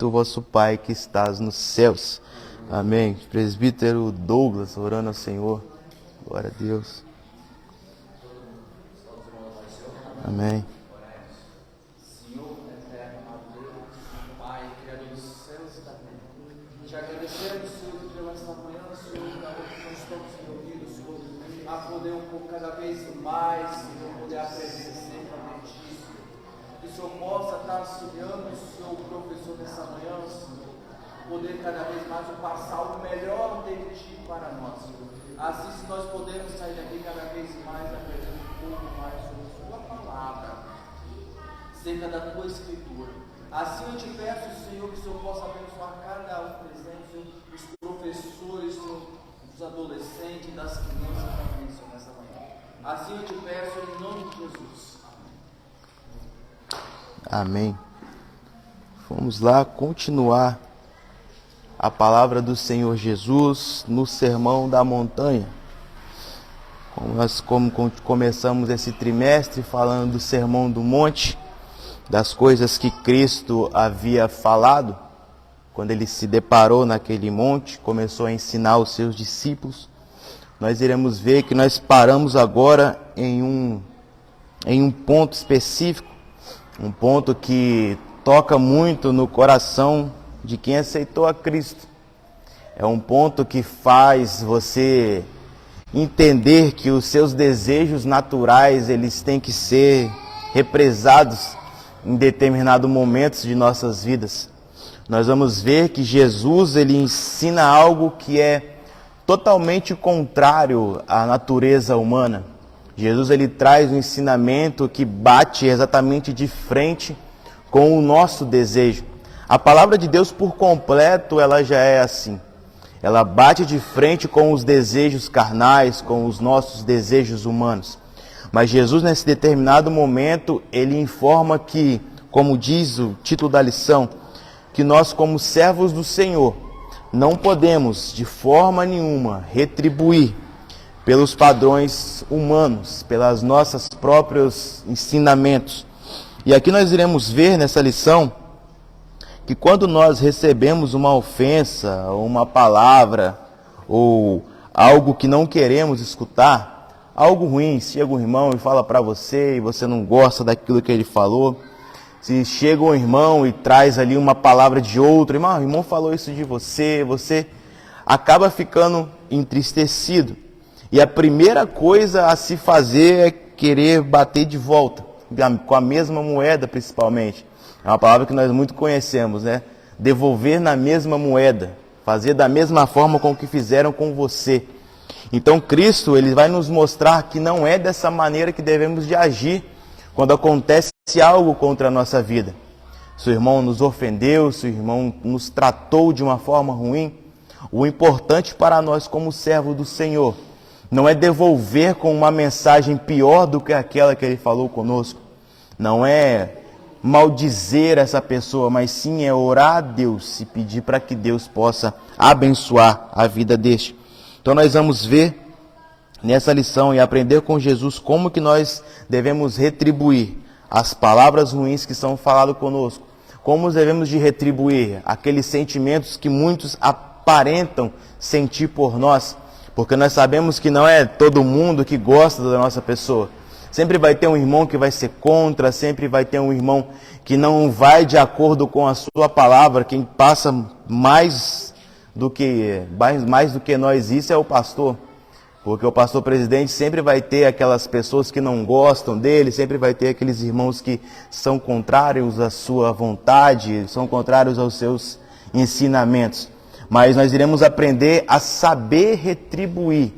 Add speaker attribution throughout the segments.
Speaker 1: bendito vosso Pai que estás nos céus. Amém. Presbítero Douglas, orando ao Senhor. Glória a Deus. Amém.
Speaker 2: Senhor, eterno, amado Pai, Criador dos céus e da terra, te agradecemos, Senhor, pela esta manhã, Senhor, da onde nós estamos reunidos, Senhor, a poder um pouco cada vez mais, Senhor, poder aprender sempre a ti, Senhor. Que o Senhor possa estar auxiliando o Senhor, o professor, nessa manhã, Senhor, poder cada vez mais passar o melhor de ti para nós, Senhor. Assim, se nós podemos sair daqui cada vez mais, aprendendo um pouco mais sobre a Sua palavra, acerca da Tua Escritura. Assim eu te peço, Senhor, que o Senhor possa abençoar cada um presente, Senhor, os professores, Senhor, os adolescentes, das crianças também, Senhor, nessa manhã. Assim eu te peço em nome de Jesus.
Speaker 1: Amém. Vamos lá continuar a palavra do Senhor Jesus no Sermão da Montanha. Como começamos esse trimestre falando do Sermão do Monte, das coisas que Cristo havia falado, quando ele se deparou naquele monte, começou a ensinar os seus discípulos, nós iremos ver que nós paramos agora em um ponto específico, um ponto que toca muito no coração de quem aceitou a Cristo. É um ponto que faz você entender que os seus desejos naturais, eles têm que ser represados em determinados momentos de nossas vidas. Nós vamos ver que Jesus, ele ensina algo que é totalmente contrário à natureza humana. Jesus, ele traz um ensinamento que bate exatamente de frente com o nosso desejo. A palavra de Deus por completo, ela já é assim. Ela bate de frente com os desejos carnais, com os nossos desejos humanos. Mas Jesus, nesse determinado momento, ele informa que, como diz o título da lição, que nós, como servos do Senhor, não podemos, de forma nenhuma, retribuir pelos padrões humanos, pelas nossas próprios ensinamentos. E aqui nós iremos ver nessa lição que quando nós recebemos uma ofensa, ou uma palavra, ou algo que não queremos escutar, algo ruim, chega um irmão e fala para você e você não gosta daquilo que ele falou, se chega um irmão e traz ali uma palavra de outro, irmão, o irmão falou isso de você, você acaba ficando entristecido. E a primeira coisa a se fazer é querer bater de volta, com a mesma moeda principalmente. É uma palavra que nós muito conhecemos, né? Devolver na mesma moeda, fazer da mesma forma com que fizeram com você. Então Cristo, ele vai nos mostrar que não é dessa maneira que devemos de agir quando acontece algo contra a nossa vida. Se o irmão nos ofendeu, se o irmão nos tratou de uma forma ruim, o importante para nós como servo do Senhor não é devolver com uma mensagem pior do que aquela que ele falou conosco. Não é maldizer essa pessoa, mas sim é orar a Deus e pedir para que Deus possa abençoar a vida deste. Então nós vamos ver nessa lição e aprender com Jesus como que nós devemos retribuir as palavras ruins que são faladas conosco, como devemos de retribuir aqueles sentimentos que muitos aparentam sentir por nós, porque nós sabemos que não é todo mundo que gosta da nossa pessoa. Sempre vai ter um irmão que vai ser contra, sempre vai ter um irmão que não vai de acordo com a sua palavra. Quem passa mais do que nós isso é o pastor. Porque o pastor presidente sempre vai ter aquelas pessoas que não gostam dele, sempre vai ter aqueles irmãos que são contrários à sua vontade, são contrários aos seus ensinamentos. Mas nós iremos aprender a saber retribuir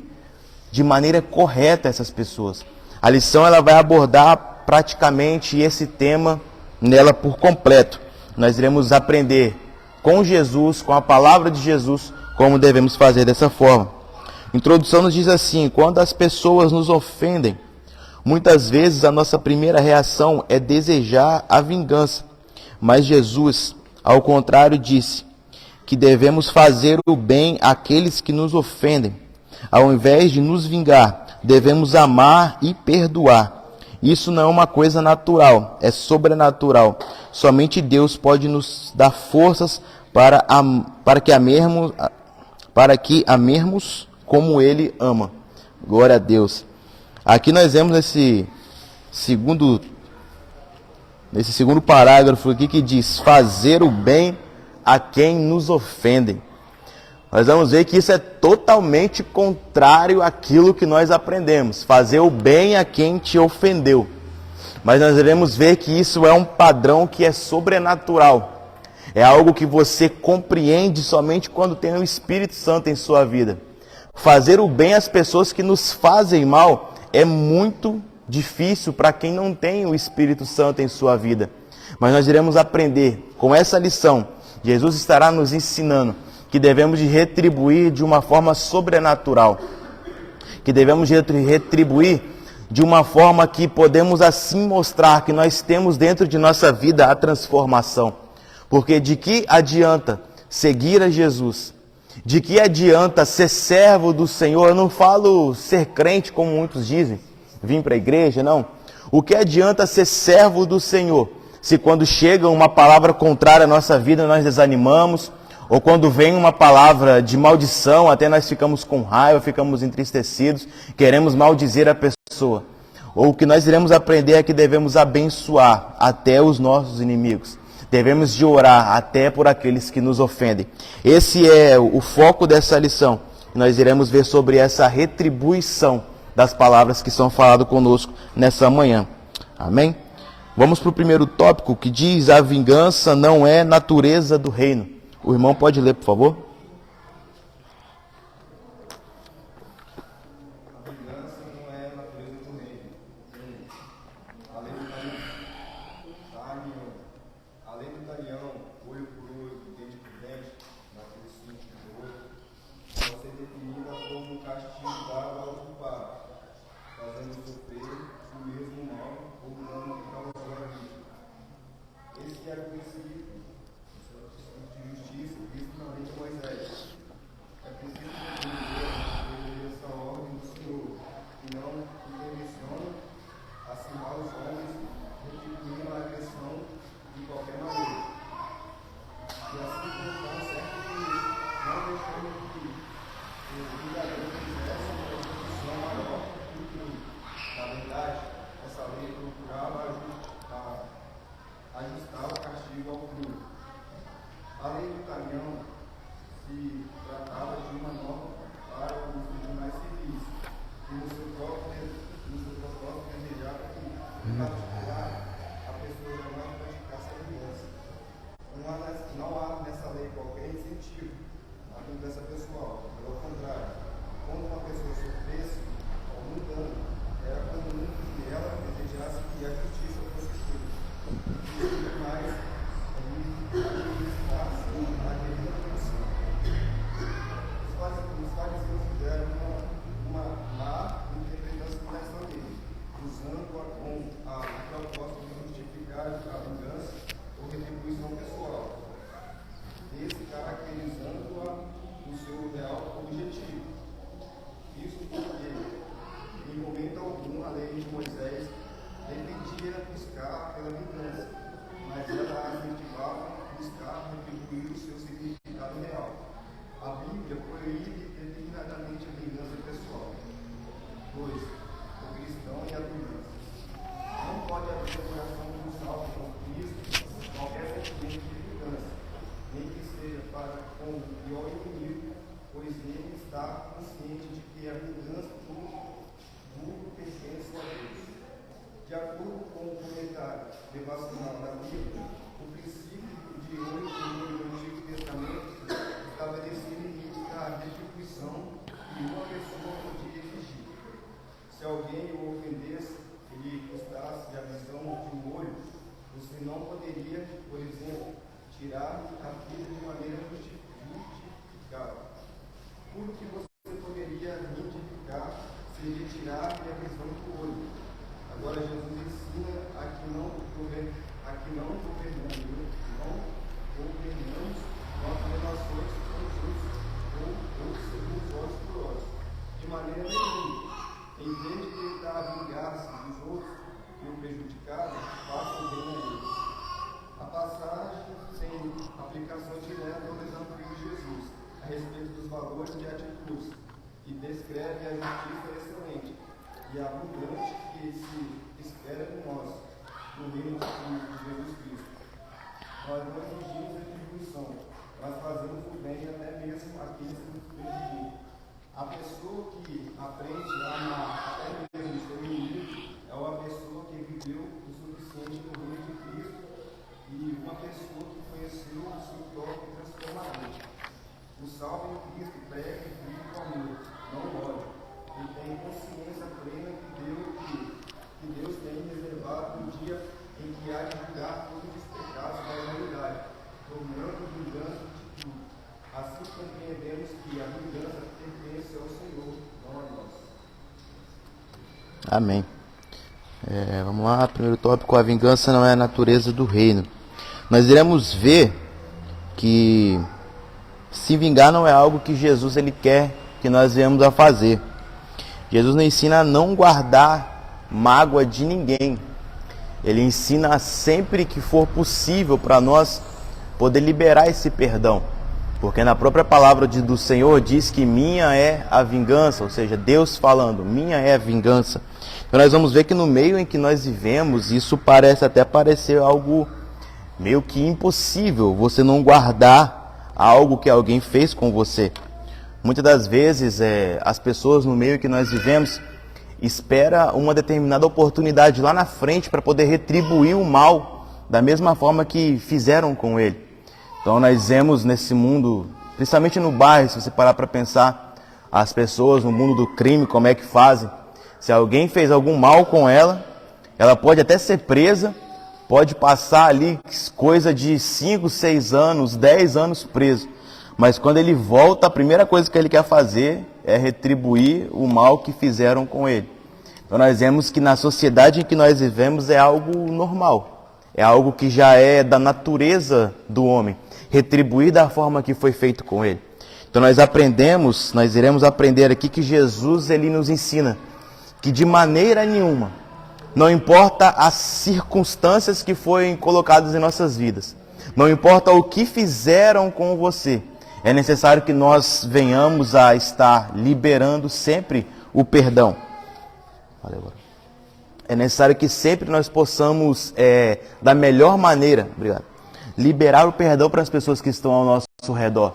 Speaker 1: de maneira correta essas pessoas. A lição ela vai abordar praticamente esse tema nela por completo. Nós iremos aprender com Jesus, com a palavra de Jesus, como devemos fazer dessa forma. A introdução nos diz assim: quando as pessoas nos ofendem, muitas vezes a nossa primeira reação é desejar a vingança. Mas Jesus, ao contrário, disse que devemos fazer o bem àqueles que nos ofendem. Ao invés de nos vingar, devemos amar e perdoar. Isso não é uma coisa natural, é sobrenatural. Somente Deus pode nos dar forças para que amemos como Ele ama. Glória a Deus. Aqui nós vemos nesse segundo parágrafo aqui que diz: fazer o bem a quem nos ofendem. Nós vamos ver que isso é totalmente contrário àquilo que nós aprendemos. Fazer o bem a quem te ofendeu. Mas nós devemos ver que isso é um padrão que é sobrenatural. É algo que você compreende somente quando tem o Espírito Santo em sua vida. Fazer o bem às pessoas que nos fazem mal é muito difícil para quem não tem o Espírito Santo em sua vida. Mas nós iremos aprender com essa lição. Jesus estará nos ensinando que devemos de retribuir de uma forma sobrenatural. Que devemos de retribuir de uma forma que podemos assim mostrar que nós temos dentro de nossa vida a transformação. Porque de que adianta seguir a Jesus? De que adianta ser servo do Senhor? Eu não falo ser crente como muitos dizem, vir para a igreja, não. O que adianta ser servo do Senhor se quando chega uma palavra contrária à nossa vida nós desanimamos? Ou quando vem uma palavra de maldição, até nós ficamos com raiva, ficamos entristecidos, queremos maldizer a pessoa. Ou o que nós iremos aprender é que devemos abençoar até os nossos inimigos. Devemos de orar até por aqueles que nos ofendem. Esse é o foco dessa lição. Nós iremos ver sobre essa retribuição das palavras que são faladas conosco nessa manhã. Amém? Vamos para o primeiro tópico que diz: a vingança não é natureza do reino. O irmão pode ler, por favor?
Speaker 3: A vingança não é a natureza do reino. Além do talião, olho por olho, dente por dente, naquele assunto do outro, pode ser definida como um castigo dado ao culpado, fazendo sofrer o mesmo mal ou dano que causou a vítima. Esse era o princípio de justiça visto na lei de Moisés. É preciso entender essa ordem do Senhor, que não intermenciona acirrar os homens, retribuindo a agressão de qualquer maneira. E assim então, certo que não deixando que o vingador fizesse uma execução maior do crime. Na verdade, essa lei procurava ajustar o castigo ao crime. A lei do caminhão se tratava de uma norma para os tribunais civis, que no seu propósito desejava que, em particular, a pessoa jamais praticasse a vingança. Não há nessa lei qualquer incentivo à vingança pessoal. Pelo contrário, quando uma pessoa sofresse algum dano, era comum que ela desejasse que a justiça fosse feita. E mais, os fariseus fizeram uma má interpretação dessa lei, usando-a com a proposta de justificar a vingança ou retribuição pessoal, descaracterizando-a no seu real objetivo. Isso porque, em momento algum, a lei de Moisés defendia buscar pela vingança, mas ela incentivava buscar retribuir o seu significado real. A Bíblia proíbe determinadamente a vingança pessoal. 2. O cristão e a vingança. Não pode haver no coração de um salvo com Cristo qualquer sentimento de vingança, nem que seja para com o pior inimigo, pois ele está consciente de que a vingança do vulgo pertence a Deus. De acordo com o comentário devocional da Bíblia, o princípio de hoje no Antigo Testamento estabelecia limites à retribuição que uma pessoa podia exigir. Se alguém o ofendesse e lhe custasse a visão de um olho, você não poderia, por exemplo, tirar a vida de maneira justificada. Tudo que você poderia identificar seria tirar-lhe a visão do olho. Agora Jesus ensina a que não governamos nossas relações com os outros segundo os olhos por olhos. De maneira nenhuma. Em vez de tentar vingar-se dos outros e o prejudicado, faça o bem a eles. A valores e atitudes, e descreve a justiça excelente e abundante que se espera de nós, no reino de Jesus Cristo. Nós não exigimos retribuição, mas fazemos o bem até mesmo àqueles que nos prejudicam. A pessoa que aprende a amar até mesmo o seu inimigo é uma pessoa que viveu o suficiente no reino de Cristo e uma pessoa que conheceu o seu próprio transformador. O salvo em Cristo prega e vive com amor, não ódio, e tem consciência plena que Deus tem reservado um dia em que há de julgar todos os pecados da humanidade, tornando vingança de tudo. Assim compreendemos que a vingança pertence ao Senhor, não a nós.
Speaker 1: Amém. Vamos lá, primeiro tópico: a vingança não é a natureza do reino. Nós iremos ver que se vingar não é algo que Jesus ele quer que nós venhamos a fazer. Jesus nos ensina a não guardar mágoa de ninguém. Ele ensina sempre que for possível para nós poder liberar esse perdão. Porque na própria palavra do Senhor diz que minha é a vingança, ou seja, Deus falando, minha é a vingança. Então nós vamos ver que no meio em que nós vivemos, isso parece até parecer algo meio que impossível, você não guardar algo que alguém fez com você. Muitas das vezes as pessoas no meio em que nós vivemos esperam uma determinada oportunidade lá na frente para poder retribuir o mal da mesma forma que fizeram com ele. Então nós vemos nesse mundo, principalmente no bairro, se você parar para pensar, as pessoas no mundo do crime, como é que fazem. Se alguém fez algum mal com ela, ela pode até ser presa, pode passar ali coisa de 5, 6 anos, 10 anos preso. Mas quando ele volta, a primeira coisa que ele quer fazer é retribuir o mal que fizeram com ele. Então nós vemos que na sociedade em que nós vivemos é algo normal. É algo que já é da natureza do homem, retribuir da forma que foi feito com ele. Então nós iremos aprender aqui que Jesus ele nos ensina que de maneira nenhuma, não importa as circunstâncias que foram colocadas em nossas vidas, não importa o que fizeram com você, é necessário que nós venhamos a estar liberando sempre o perdão. É necessário que sempre nós possamos, da melhor maneira, liberar o perdão para as pessoas que estão ao nosso redor.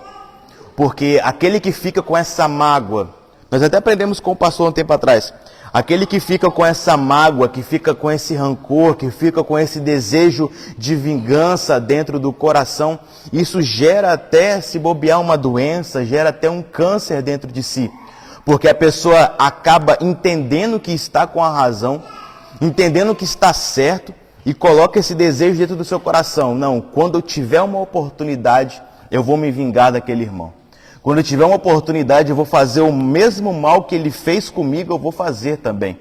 Speaker 1: Porque aquele que fica com essa mágoa, nós até aprendemos com o pastor um tempo atrás, aquele que fica com essa mágoa, que fica com esse rancor, que fica com esse desejo de vingança dentro do coração, isso gera até, se bobear, uma doença, gera até um câncer dentro de si. Porque a pessoa acaba entendendo que está com a razão, entendendo que está certo e coloca esse desejo dentro do seu coração. Não, quando eu tiver uma oportunidade, eu vou me vingar daquele irmão. Quando eu tiver uma oportunidade, eu vou fazer o mesmo mal que ele fez comigo, eu vou fazer também.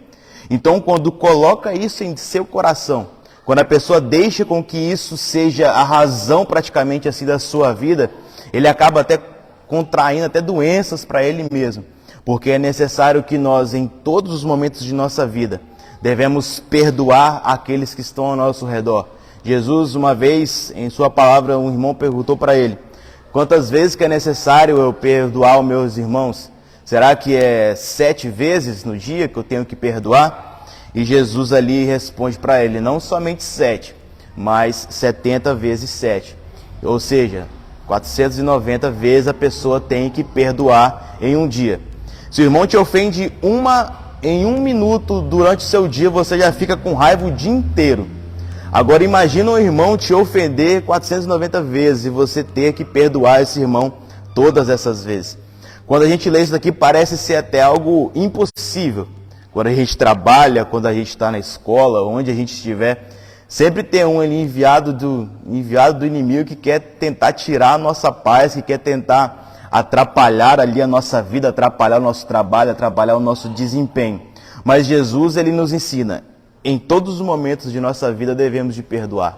Speaker 1: Então, quando coloca isso em seu coração, quando a pessoa deixa com que isso seja a razão praticamente assim da sua vida, ele acaba até contraindo até doenças para ele mesmo. Porque é necessário que nós, em todos os momentos de nossa vida, devemos perdoar aqueles que estão ao nosso redor. Jesus, uma vez, em sua palavra, um irmão perguntou para ele: quantas vezes que é necessário eu perdoar os meus irmãos? Será que é 7 vezes no dia que eu tenho que perdoar? E Jesus ali responde para ele: não somente 7, mas 70 vezes 7. Ou seja, 490 vezes a pessoa tem que perdoar em um dia. Se o irmão te ofende em um minuto durante o seu dia, você já fica com raiva o dia inteiro. Agora imagina um irmão te ofender 490 vezes e você ter que perdoar esse irmão todas essas vezes. Quando a gente lê isso daqui, parece ser até algo impossível. Quando a gente trabalha, quando a gente está na escola, onde a gente estiver, sempre tem um ali enviado do inimigo que quer tentar tirar a nossa paz, que quer tentar atrapalhar ali a nossa vida, atrapalhar o nosso trabalho, atrapalhar o nosso desempenho. Mas Jesus, ele nos ensina: em todos os momentos de nossa vida devemos de perdoar.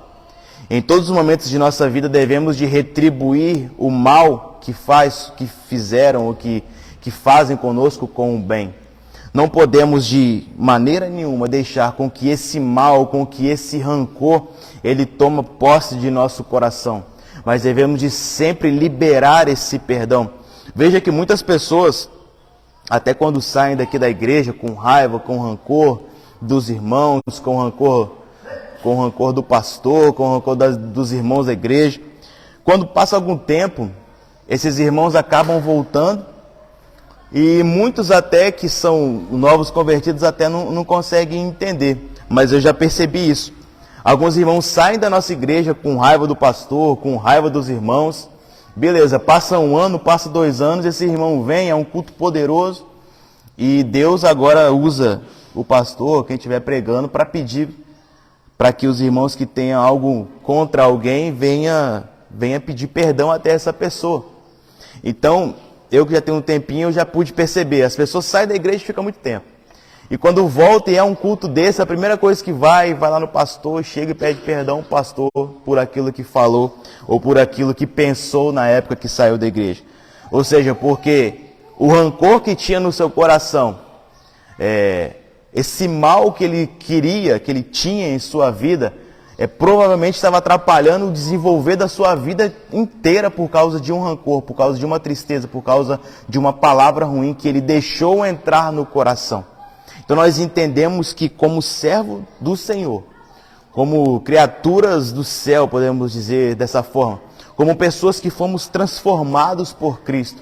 Speaker 1: Em todos os momentos de nossa vida devemos de retribuir o mal que fizeram ou que fazem conosco com o bem. Não podemos de maneira nenhuma deixar com que esse mal, com que esse rancor, ele tome posse de nosso coração. Mas devemos de sempre liberar esse perdão. Veja que muitas pessoas, até quando saem daqui da igreja com raiva, com rancor dos irmãos, com rancor do pastor, com rancor dos irmãos da igreja, quando passa algum tempo, esses irmãos acabam voltando e muitos até que são novos convertidos até não conseguem entender, mas eu já percebi isso. Alguns irmãos saem da nossa igreja com raiva do pastor, com raiva dos irmãos. Beleza, passa um ano, passa 2 anos, esse irmão vem, é um culto poderoso e Deus agora usa o pastor, quem estiver pregando, para pedir para que os irmãos que tenham algo contra alguém venha pedir perdão até essa pessoa. Então, eu que já tenho um tempinho, eu já pude perceber, as pessoas saem da igreja e ficam muito tempo. E quando volta e é um culto desse, a primeira coisa que vai lá no pastor, chega e pede perdão ao pastor por aquilo que falou ou por aquilo que pensou na época que saiu da igreja. Ou seja, porque o rancor que tinha no seu coração, esse mal que ele queria, que ele tinha em sua vida, provavelmente estava atrapalhando o desenvolver da sua vida inteira por causa de um rancor, por causa de uma tristeza, por causa de uma palavra ruim que ele deixou entrar no coração. Então nós entendemos que como servo do Senhor, como criaturas do céu, podemos dizer dessa forma, como pessoas que fomos transformados por Cristo,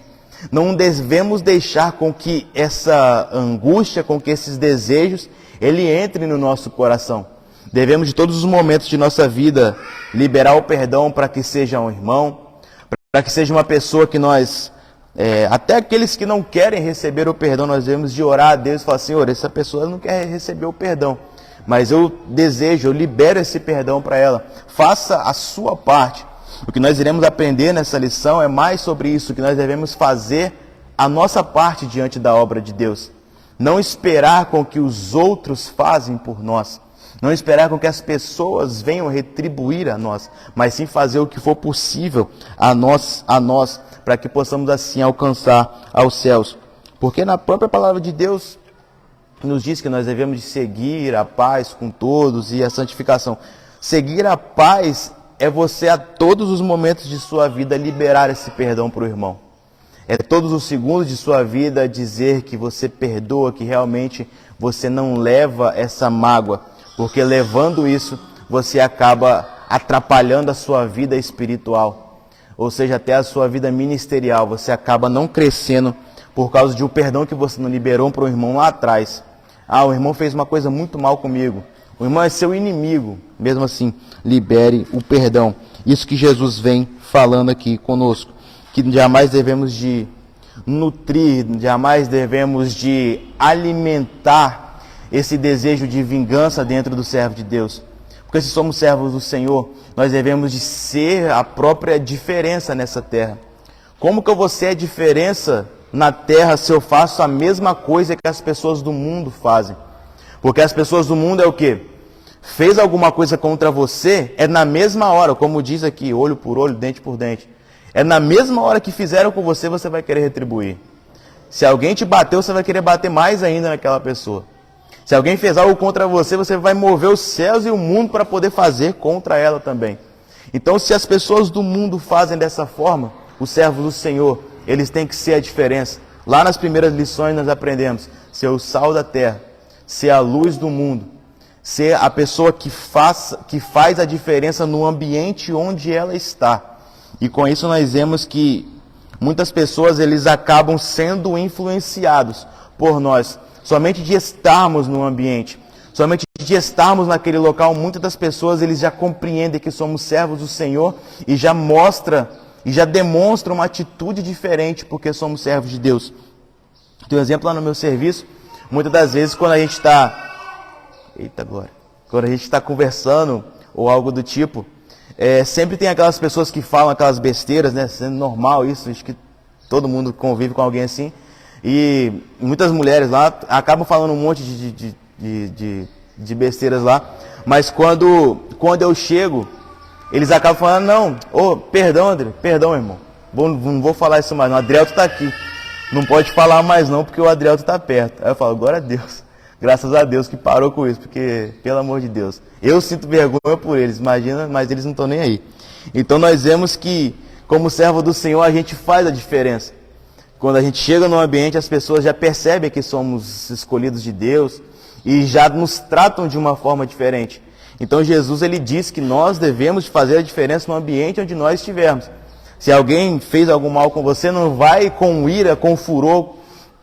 Speaker 1: não devemos deixar com que essa angústia, com que esses desejos, ele entre no nosso coração. Devemos de todos os momentos de nossa vida liberar o perdão para que seja um irmão, para que seja uma pessoa que nós... até aqueles que não querem receber o perdão, nós devemos de orar a Deus e falar, Senhor, essa pessoa não quer receber o perdão, mas eu desejo, eu libero esse perdão para ela. Faça a sua parte. O que nós iremos aprender nessa lição é mais sobre isso, que nós devemos fazer a nossa parte diante da obra de Deus. Não esperar com que os outros fazem por nós. Não esperar com que as pessoas venham retribuir a nós, mas sim fazer o que for possível a nós, para que possamos assim alcançar aos céus. Porque na própria palavra de Deus nos diz que nós devemos de seguir a paz com todos e a santificação. Seguir a paz é você a todos os momentos de sua vida liberar esse perdão para o irmão. É todos os segundos de sua vida dizer que você perdoa, que realmente você não leva essa mágoa. Porque levando isso, você acaba atrapalhando a sua vida espiritual. Ou seja, até a sua vida ministerial. Você acaba não crescendo por causa de um perdão que você não liberou para o irmão lá atrás. O irmão fez uma coisa muito mal comigo. O irmão é seu inimigo. Mesmo assim, libere o perdão. Isso que Jesus vem falando aqui conosco. Que jamais devemos de nutrir, jamais devemos de alimentar esse desejo de vingança dentro do servo de Deus. Porque se somos servos do Senhor, nós devemos de ser a própria diferença nessa terra. Como que eu vou ser a diferença na terra se eu faço a mesma coisa que as pessoas do mundo fazem? Porque as pessoas do mundo é o quê? Fez alguma coisa contra você, é na mesma hora, como diz aqui, olho por olho, dente por dente. É na mesma hora que fizeram com você, você vai querer retribuir. Se alguém te bateu, você vai querer bater mais ainda naquela pessoa. Se alguém fez algo contra você, você vai mover os céus e o mundo para poder fazer contra ela também. Então, se as pessoas do mundo fazem dessa forma, os servos do Senhor, eles têm que ser a diferença. Lá nas primeiras lições nós aprendemos, ser o sal da terra, ser a luz do mundo, ser a pessoa que faz a diferença no ambiente onde ela está. E com isso nós vemos que muitas pessoas eles acabam sendo influenciados por nós. Somente de estarmos no ambiente, somente de estarmos naquele local, muitas das pessoas eles já compreendem que somos servos do Senhor e já demonstram uma atitude diferente porque somos servos de Deus. Tem um exemplo lá no meu serviço, muitas das vezes quando a gente está conversando ou algo do tipo, sempre tem aquelas pessoas que falam aquelas besteiras, né? Sendo normal isso, acho que todo mundo convive com alguém assim. E muitas mulheres lá acabam falando um monte de besteiras lá. Mas quando eu chego, eles acabam falando, perdão André, perdão irmão. Não vou falar isso mais não, o Adrielto está aqui. Não pode falar mais não, porque o Adrielto está perto. Aí eu falo, glória a Deus. Graças a Deus que parou com isso, porque, pelo amor de Deus, eu sinto vergonha por eles, imagina, mas eles não estão nem aí. Então nós vemos que, como servo do Senhor, a gente faz a diferença. Quando a gente chega no ambiente, as pessoas já percebem que somos escolhidos de Deus e já nos tratam de uma forma diferente. Então Jesus, ele diz que nós devemos fazer a diferença no ambiente onde nós estivermos. Se alguém fez algum mal com você, não vai com ira, com furor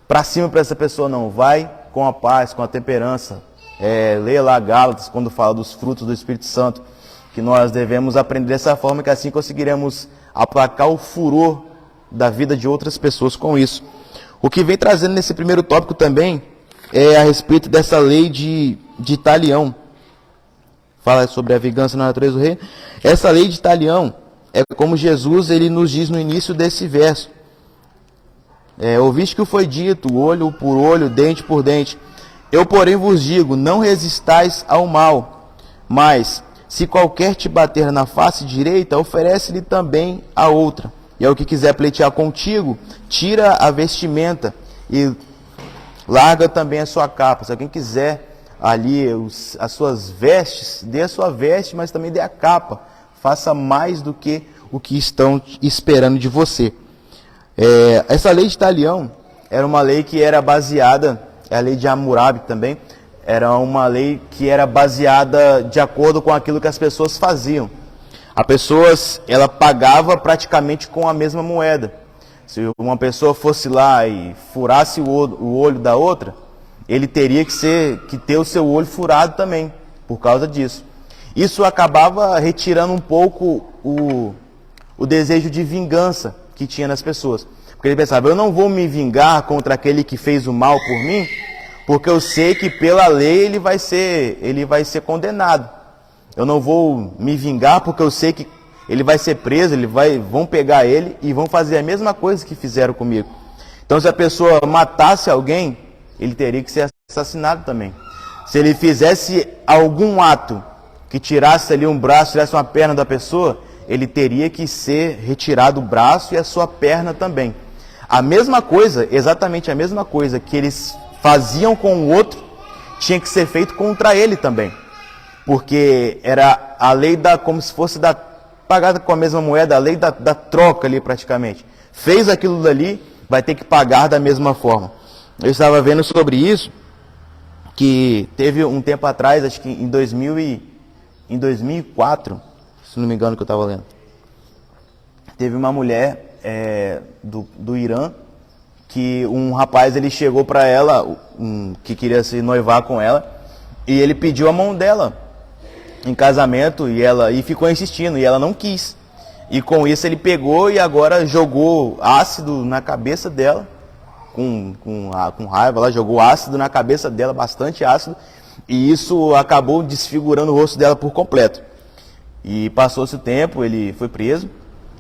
Speaker 1: para cima para essa pessoa, não. Vai com a paz, com a temperança. Leia lá Gálatas, quando fala dos frutos do Espírito Santo, que nós devemos aprender dessa forma, que assim conseguiremos aplacar o furor da vida de outras pessoas com isso. O que vem trazendo nesse primeiro tópico também é a respeito dessa lei de Talião. Fala sobre a vingança na natureza do rei. Essa lei de Talião é como Jesus ele nos diz no início desse verso. Ouviste que foi dito, olho por olho, dente por dente. Eu, porém, vos digo, não resistais ao mal, mas se qualquer te bater na face direita, oferece-lhe também a outra. E ao que quiser pleitear contigo, tira a vestimenta e larga também a sua capa. Se alguém quiser ali as suas vestes, dê a sua veste, mas também dê a capa. Faça mais do que o que estão esperando de você. Essa lei de Talião era uma lei que era baseada, a lei de Hammurabi também, era uma lei que era baseada de acordo com aquilo que as pessoas faziam. Ela pagava praticamente com a mesma moeda. Se uma pessoa fosse lá e furasse o olho da outra, ele teria que ter o seu olho furado também, por causa disso. Isso acabava retirando um pouco o desejo de vingança que tinha nas pessoas. Porque ele pensava, eu não vou me vingar contra aquele que fez o mal por mim, porque eu sei que pela lei ele vai ser condenado. Eu não vou me vingar porque eu sei que ele vai ser preso, vão pegar ele e vão fazer a mesma coisa que fizeram comigo. Então, se a pessoa matasse alguém, ele teria que ser assassinado também. Se ele fizesse algum ato que tirasse ali um braço, tirasse uma perna da pessoa, ele teria que ser retirado o braço e a sua perna também. A mesma coisa, exatamente a mesma coisa que eles faziam com o outro, tinha que ser feito contra ele também. Porque era a lei como se fosse pagada com a mesma moeda, a lei da troca ali praticamente. Fez aquilo dali, vai ter que pagar da mesma forma. Eu estava vendo sobre isso, que teve um tempo atrás, acho que em 2004, se não me engano que eu estava lendo, teve uma mulher do Irã, que um rapaz ele chegou para ela, que queria se noivar com ela, e ele pediu a mão dela em casamento e ficou insistindo e ela não quis. E com isso ele pegou e agora jogou ácido na cabeça dela, com raiva, ela jogou ácido na cabeça dela, bastante ácido, e isso acabou desfigurando o rosto dela por completo. E passou-se o tempo, ele foi preso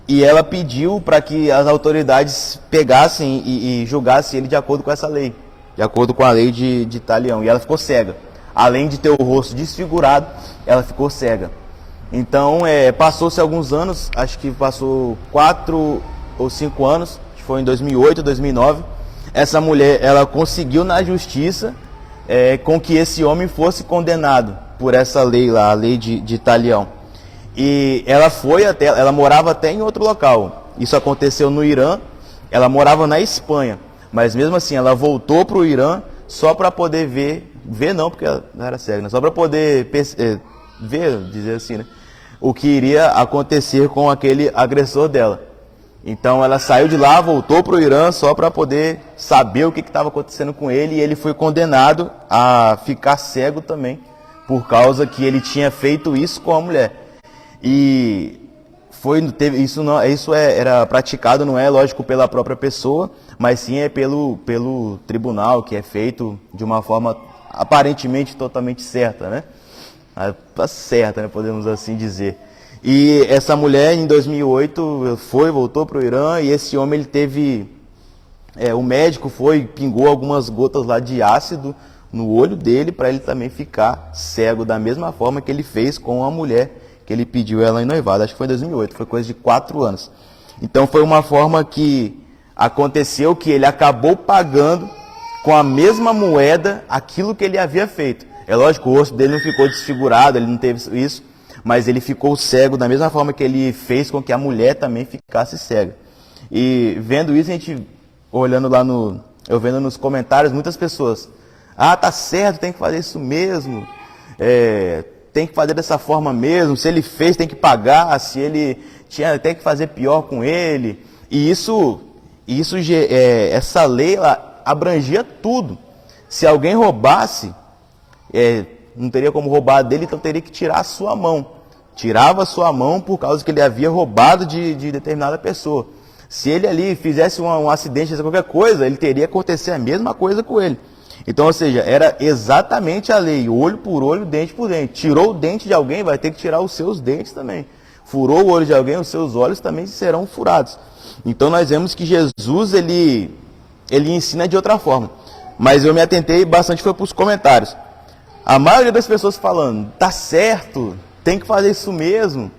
Speaker 1: e ela pediu para que as autoridades pegassem e julgassem ele de acordo com essa lei, de acordo com a lei de Talião, e ela ficou cega. Além de ter o rosto desfigurado, ela ficou cega. Então, passou-se alguns anos, acho que passou 4 ou 5 anos, acho que foi em 2008, 2009. Essa mulher, ela conseguiu na justiça com que esse homem fosse condenado por essa lei lá, a lei de Talião. E ela morava até em outro local. Isso aconteceu no Irã, ela morava na Espanha. Mas mesmo assim, ela voltou para o Irã só para poder ver não, porque ela não era cega, né? Só para poder ver, dizer assim, né? O que iria acontecer com aquele agressor dela. Então ela saiu de lá, voltou para o Irã só para poder saber o que estava acontecendo com ele, e ele foi condenado a ficar cego também, por causa que ele tinha feito isso com a mulher. E era praticado, não é lógico pela própria pessoa, mas sim pelo tribunal, que é feito de uma forma aparentemente totalmente certa, né? Certa, né? Podemos assim dizer. E essa mulher em 2008 voltou para o Irã, e esse homem ele teve, o médico pingou algumas gotas lá de ácido no olho dele para ele também ficar cego, da mesma forma que ele fez com a mulher que ele pediu ela em noivado. Acho que foi em 2008, foi coisa de 4 anos. Então foi uma forma que aconteceu que ele acabou pagando com a mesma moeda aquilo que ele havia feito. É lógico, o rosto dele não ficou desfigurado, ele não teve isso, mas ele ficou cego da mesma forma que ele fez com que a mulher também ficasse cega. E vendo isso, a gente olhando lá eu vendo nos comentários muitas pessoas, tá certo, tem que fazer isso mesmo, tem que fazer dessa forma mesmo, se ele fez tem que pagar, se ele tinha, tem que fazer pior com ele. E essa lei ela abrangia tudo. Se alguém roubasse, não teria como roubar dele, então teria que tirar a sua mão. Tirava a sua mão por causa que ele havia roubado de determinada pessoa. Se ele ali fizesse um acidente, qualquer coisa, ele teria que acontecer a mesma coisa com ele. Então, ou seja, era exatamente a lei, olho por olho, dente por dente. Tirou o dente de alguém, vai ter que tirar os seus dentes também. Furou o olho de alguém, os seus olhos também serão furados. Então nós vemos que Jesus, ele ensina de outra forma. Mas eu me atentei bastante, foi para os comentários. A maioria das pessoas falando, tá certo, tem que fazer isso mesmo.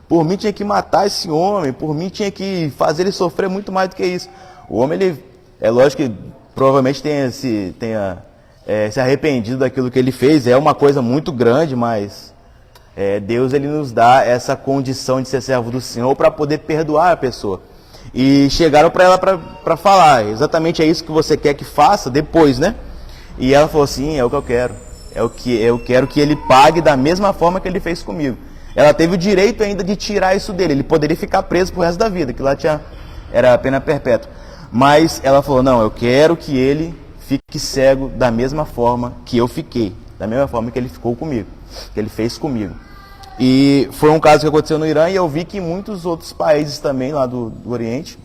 Speaker 1: Por mim tinha que matar esse homem, por mim tinha que fazer ele sofrer muito mais do que isso. O homem, é lógico que provavelmente tenha se arrependido daquilo que ele fez, é uma coisa muito grande, mas Deus ele nos dá essa condição de ser servo do Senhor para poder perdoar a pessoa. E chegaram para ela para falar, exatamente é isso que você quer que faça depois, né? E ela falou assim, é o que eu quero. Eu quero que ele pague da mesma forma que ele fez comigo. Ela teve o direito ainda de tirar isso dele. Ele poderia ficar preso pro resto da vida, que lá era pena perpétua. Mas ela falou, não, eu quero que ele fique cego da mesma forma que eu fiquei. Da mesma forma que ele ficou comigo, que ele fez comigo. E foi um caso que aconteceu no Irã e eu vi que muitos outros países também lá do Oriente,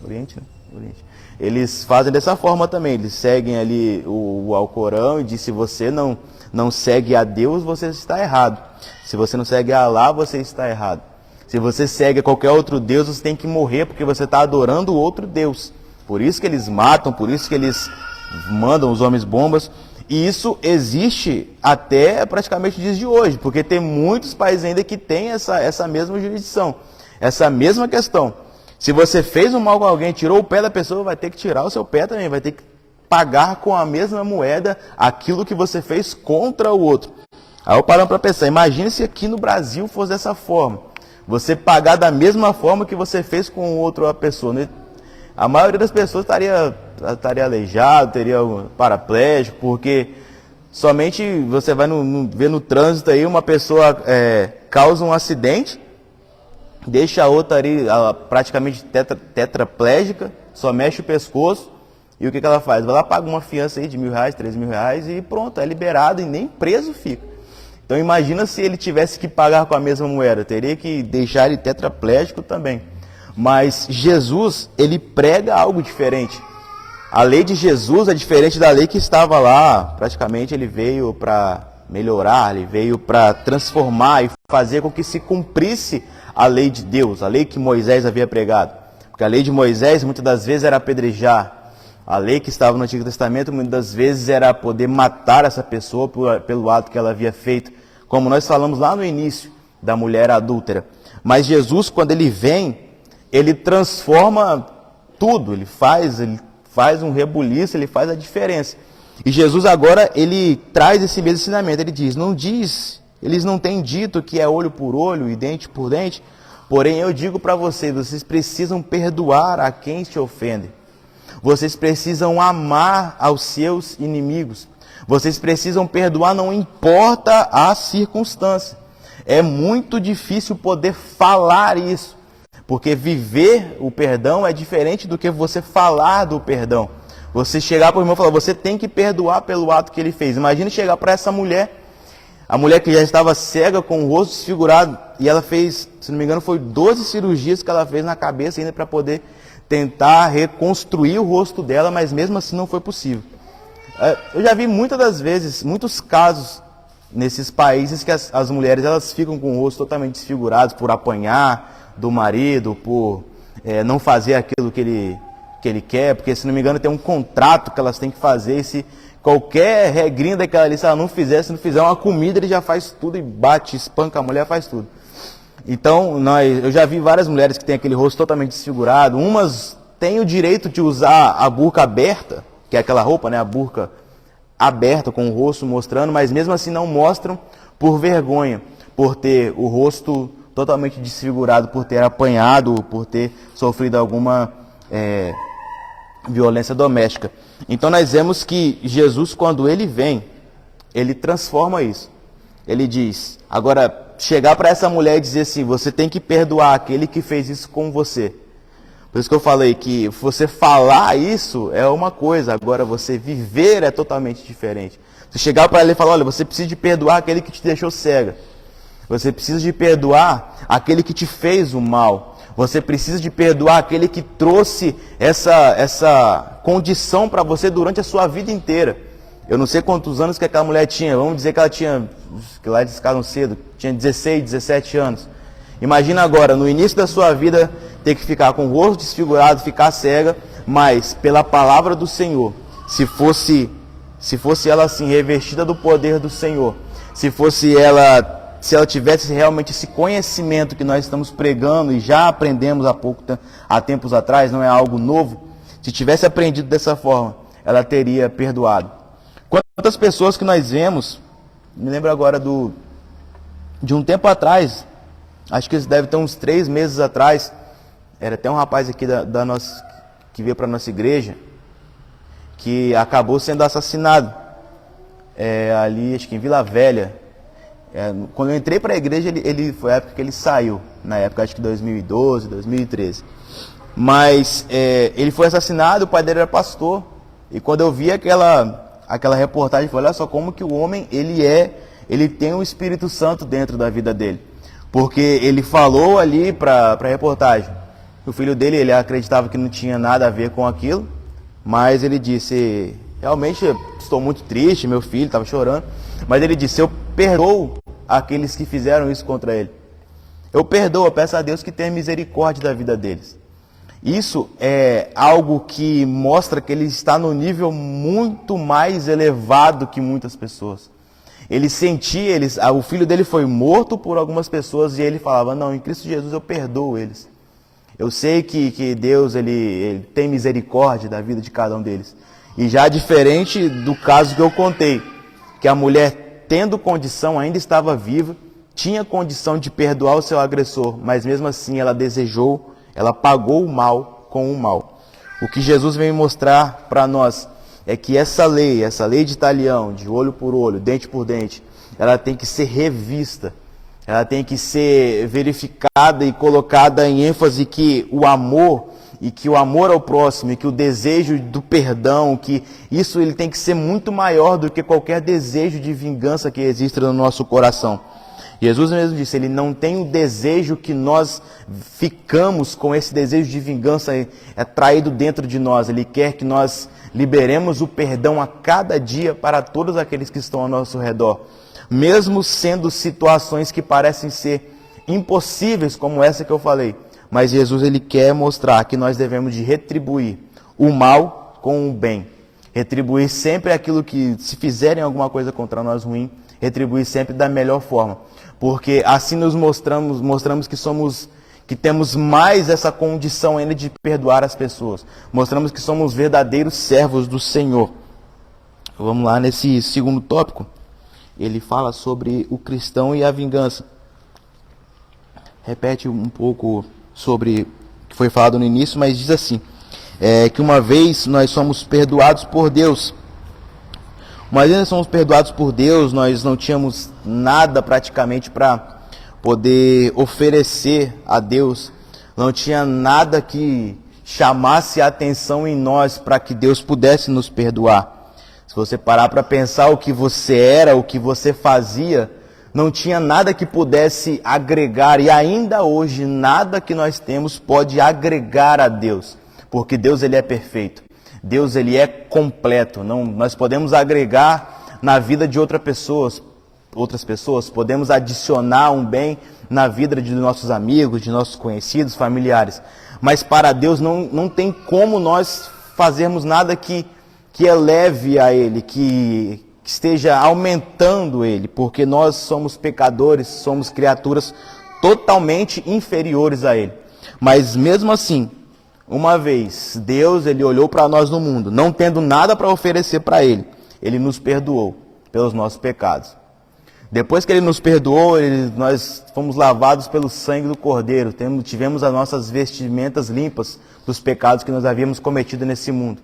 Speaker 1: eles fazem dessa forma também. Eles seguem ali o Alcorão e diz, se você não segue a Deus, você está errado. Se você não segue a Alá, você está errado. Se você segue qualquer outro Deus, você tem que morrer porque você está adorando o outro Deus. Por isso que eles matam, por isso que eles mandam os homens bombas. E isso existe até praticamente os dias de hoje, porque tem muitos países ainda que têm essa mesma jurisdição, essa mesma questão. Se você fez um mal com alguém, tirou o pé da pessoa, vai ter que tirar o seu pé também, vai ter que pagar com a mesma moeda aquilo que você fez contra o outro. Aí eu parando para pensar, imagine se aqui no Brasil fosse dessa forma. Você pagar da mesma forma que você fez com outra pessoa. Né? A maioria das pessoas estaria aleijado, teria um paraplégico, porque somente você vai ver no trânsito aí, uma pessoa causa um acidente, deixa a outra ali praticamente tetraplégica, só mexe o pescoço, e o que ela faz? Vai lá, paga uma fiança aí de R$1.000, R$3.000 e pronto, é liberado e nem preso fica. Então imagina se ele tivesse que pagar com a mesma moeda, teria que deixar ele tetraplégico também. Mas Jesus, ele prega algo diferente. A lei de Jesus é diferente da lei que estava lá. Praticamente ele veio para melhorar, ele veio para transformar e fazer com que se cumprisse a lei de Deus, a lei que Moisés havia pregado. Porque a lei de Moisés muitas das vezes era apedrejar. A lei que estava no Antigo Testamento muitas das vezes era poder matar essa pessoa pelo ato que ela havia feito. Como nós falamos lá no início da mulher adúltera. Mas Jesus, quando ele vem, ele transforma tudo, ele faz um rebuliço, ele faz a diferença. E Jesus agora, ele traz esse mesmo ensinamento, ele diz, eles não têm dito que é olho por olho e dente por dente, porém eu digo para vocês precisam perdoar a quem te ofende. Vocês precisam amar aos seus inimigos. Vocês precisam perdoar, não importa a circunstância. É muito difícil poder falar isso. Porque viver o perdão é diferente do que você falar do perdão. Você chegar para o irmão e falar, você tem que perdoar pelo ato que ele fez. Imagina chegar para essa mulher, a mulher que já estava cega, com o rosto desfigurado, e ela fez, se não me engano, foi 12 cirurgias que ela fez na cabeça ainda para poder tentar reconstruir o rosto dela, mas mesmo assim não foi possível. Eu já vi muitas das vezes, muitos casos nesses países que as mulheres elas ficam com o rosto totalmente desfigurado por apanhar do marido, por não fazer aquilo que ele quer, porque se não me engano tem um contrato que elas têm que fazer, e se qualquer regrinha daquela ali, se ela não fizer, se não fizer uma comida, ele já faz tudo e bate, espanca a mulher, faz tudo. Então, eu já vi várias mulheres que têm aquele rosto totalmente desfigurado, umas têm o direito de usar a burca aberta, que é aquela roupa, né, a burca aberta com o rosto mostrando, mas mesmo assim não mostram por vergonha, por ter o rosto totalmente desfigurado, por ter apanhado, por ter sofrido alguma violência doméstica. Então nós vemos que Jesus, quando ele vem, ele transforma isso. Ele diz, agora, chegar para essa mulher e dizer assim, você tem que perdoar aquele que fez isso com você. Por isso que eu falei que você falar isso é uma coisa, agora você viver é totalmente diferente. Você chegar para ela e falar, olha, você precisa de perdoar aquele que te deixou cega. Você precisa de perdoar aquele que te fez o mal. Você precisa de perdoar aquele que trouxe essa condição para você durante a sua vida inteira. Eu não sei quantos anos que aquela mulher tinha. Vamos dizer que ela tinha, que lá eles ficaram cedo, tinha 16, 17 anos. Imagina agora, no início da sua vida, ter que ficar com o rosto desfigurado, ficar cega, mas pela palavra do Senhor, se fosse ela assim, revestida do poder do Senhor, se ela tivesse realmente esse conhecimento que nós estamos pregando e já aprendemos há tempos atrás, não é algo novo, se tivesse aprendido dessa forma, ela teria perdoado. Quantas pessoas que nós vemos, me lembro agora de um tempo atrás, acho que isso deve ter uns 3 meses atrás, era até um rapaz aqui que veio para a nossa igreja, que acabou sendo assassinado, ali acho que em Vila Velha. Quando eu entrei para a igreja, ele foi a época que ele saiu, na época acho que 2012, 2013. Mas ele foi assassinado, o pai dele era pastor, e quando eu vi aquela reportagem, eu falei, olha só como que o homem, ele tem o Espírito Santo dentro da vida dele. Porque ele falou ali para a reportagem, o filho dele, ele acreditava que não tinha nada a ver com aquilo, mas ele disse, realmente estou muito triste, meu filho estava chorando, mas ele disse, eu perdoo aqueles que fizeram isso contra ele. Eu perdoo, eu peço a Deus que tenha misericórdia da vida deles. Isso é algo que mostra que ele está no nível muito mais elevado que muitas pessoas. Ele sentia, o filho dele foi morto por algumas pessoas e ele falava, não, em Cristo Jesus eu perdoo eles. Eu sei que Deus ele tem misericórdia da vida de cada um deles. E já diferente do caso que eu contei, que a mulher, tendo condição, ainda estava viva, tinha condição de perdoar o seu agressor, mas mesmo assim ela desejou, ela pagou o mal com o mal. O que Jesus vem mostrar para nós é que essa lei de talião, de olho por olho, dente por dente, ela tem que ser revista, ela tem que ser verificada e colocada em ênfase que o amor ao próximo, e que o desejo do perdão, que isso ele tem que ser muito maior do que qualquer desejo de vingança que existe no nosso coração. Jesus mesmo disse, ele não tem o desejo que nós ficamos com esse desejo de vingança traído dentro de nós. Ele quer que nós liberemos o perdão a cada dia para todos aqueles que estão ao nosso redor. Mesmo sendo situações que parecem ser impossíveis, como essa que eu falei. Mas Jesus ele quer mostrar que nós devemos de retribuir o mal com o bem. Retribuir sempre aquilo que, se fizerem alguma coisa contra nós ruim, retribuir sempre da melhor forma. Porque assim nos mostramos que temos mais essa condição ainda de perdoar as pessoas. Mostramos que somos verdadeiros servos do Senhor. Vamos lá nesse segundo tópico. Ele fala sobre o cristão e a vingança. Repete um pouco sobre o que foi falado no início, mas diz assim, que uma vez nós somos perdoados por Deus. Uma vez nós somos perdoados por Deus, nós não tínhamos nada praticamente para poder oferecer a Deus. Não tinha nada que chamasse a atenção em nós para que Deus pudesse nos perdoar. Se você parar para pensar o que você era, o que você fazia, não tinha nada que pudesse agregar, e ainda hoje nada que nós temos pode agregar a Deus, porque Deus ele é perfeito, Deus ele é completo. Nós podemos agregar na vida de outras pessoas, podemos adicionar um bem na vida de nossos amigos, de nossos conhecidos, familiares, mas para Deus não tem como nós fazermos nada que eleve a Ele, que esteja aumentando Ele, porque nós somos pecadores, somos criaturas totalmente inferiores a Ele. Mas mesmo assim, uma vez Deus ele olhou para nós no mundo, não tendo nada para oferecer para Ele, Ele nos perdoou pelos nossos pecados. Depois que Ele nos perdoou, nós fomos lavados pelo sangue do Cordeiro, tivemos as nossas vestimentas limpas dos pecados que nós havíamos cometido nesse mundo.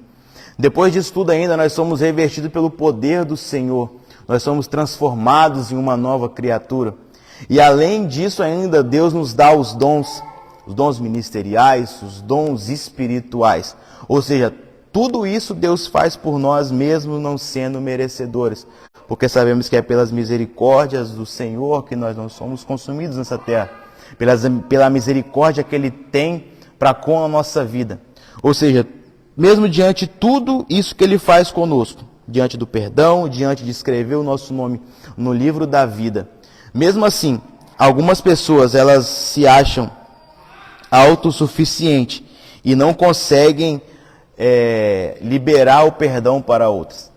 Speaker 1: Depois disso tudo ainda, nós somos revestidos pelo poder do Senhor, nós somos transformados em uma nova criatura. E além disso ainda, Deus nos dá os dons ministeriais, os dons espirituais. Ou seja, tudo isso Deus faz por nós mesmos, não sendo merecedores. Porque sabemos que é pelas misericórdias do Senhor que nós não somos consumidos nessa terra. Pela misericórdia que Ele tem para com a nossa vida. Ou seja, mesmo diante de tudo isso que Ele faz conosco, diante do perdão, diante de escrever o nosso nome no livro da vida, mesmo assim, algumas pessoas elas se acham autossuficientes e não conseguem liberar o perdão para outros.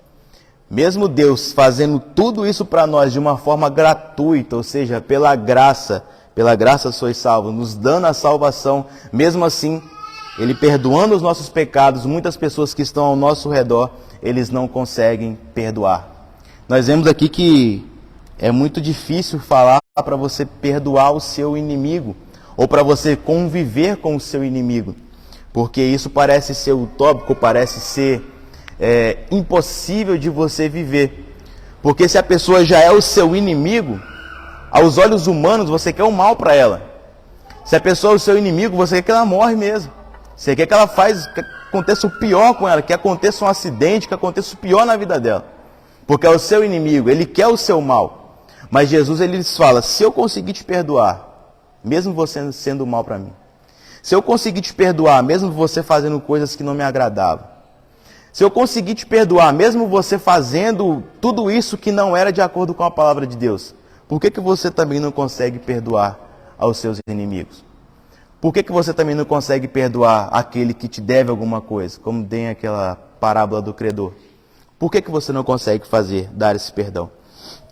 Speaker 1: Mesmo Deus fazendo tudo isso para nós de uma forma gratuita, ou seja, pela graça sois salvos, nos dando a salvação, mesmo assim, Ele perdoando os nossos pecados, muitas pessoas que estão ao nosso redor, eles não conseguem perdoar. Nós vemos aqui que é muito difícil falar para você perdoar o seu inimigo, ou para você conviver com o seu inimigo, porque isso parece ser utópico, parece ser impossível de você viver. Porque se a pessoa já é o seu inimigo, aos olhos humanos você quer o mal para ela. Se a pessoa é o seu inimigo, você quer que ela morre mesmo. Você quer que ela que aconteça o pior com ela, que aconteça um acidente, que aconteça o pior na vida dela. Porque é o seu inimigo, ele quer o seu mal. Mas Jesus, ele lhes fala, se eu conseguir te perdoar, mesmo você sendo mal para mim, se eu conseguir te perdoar, mesmo você fazendo coisas que não me agradavam, se eu conseguir te perdoar, mesmo você fazendo tudo isso que não era de acordo com a palavra de Deus, por que você também não consegue perdoar aos seus inimigos? Por que você também não consegue perdoar aquele que te deve alguma coisa? Como tem aquela parábola do credor. Por que você não consegue dar esse perdão?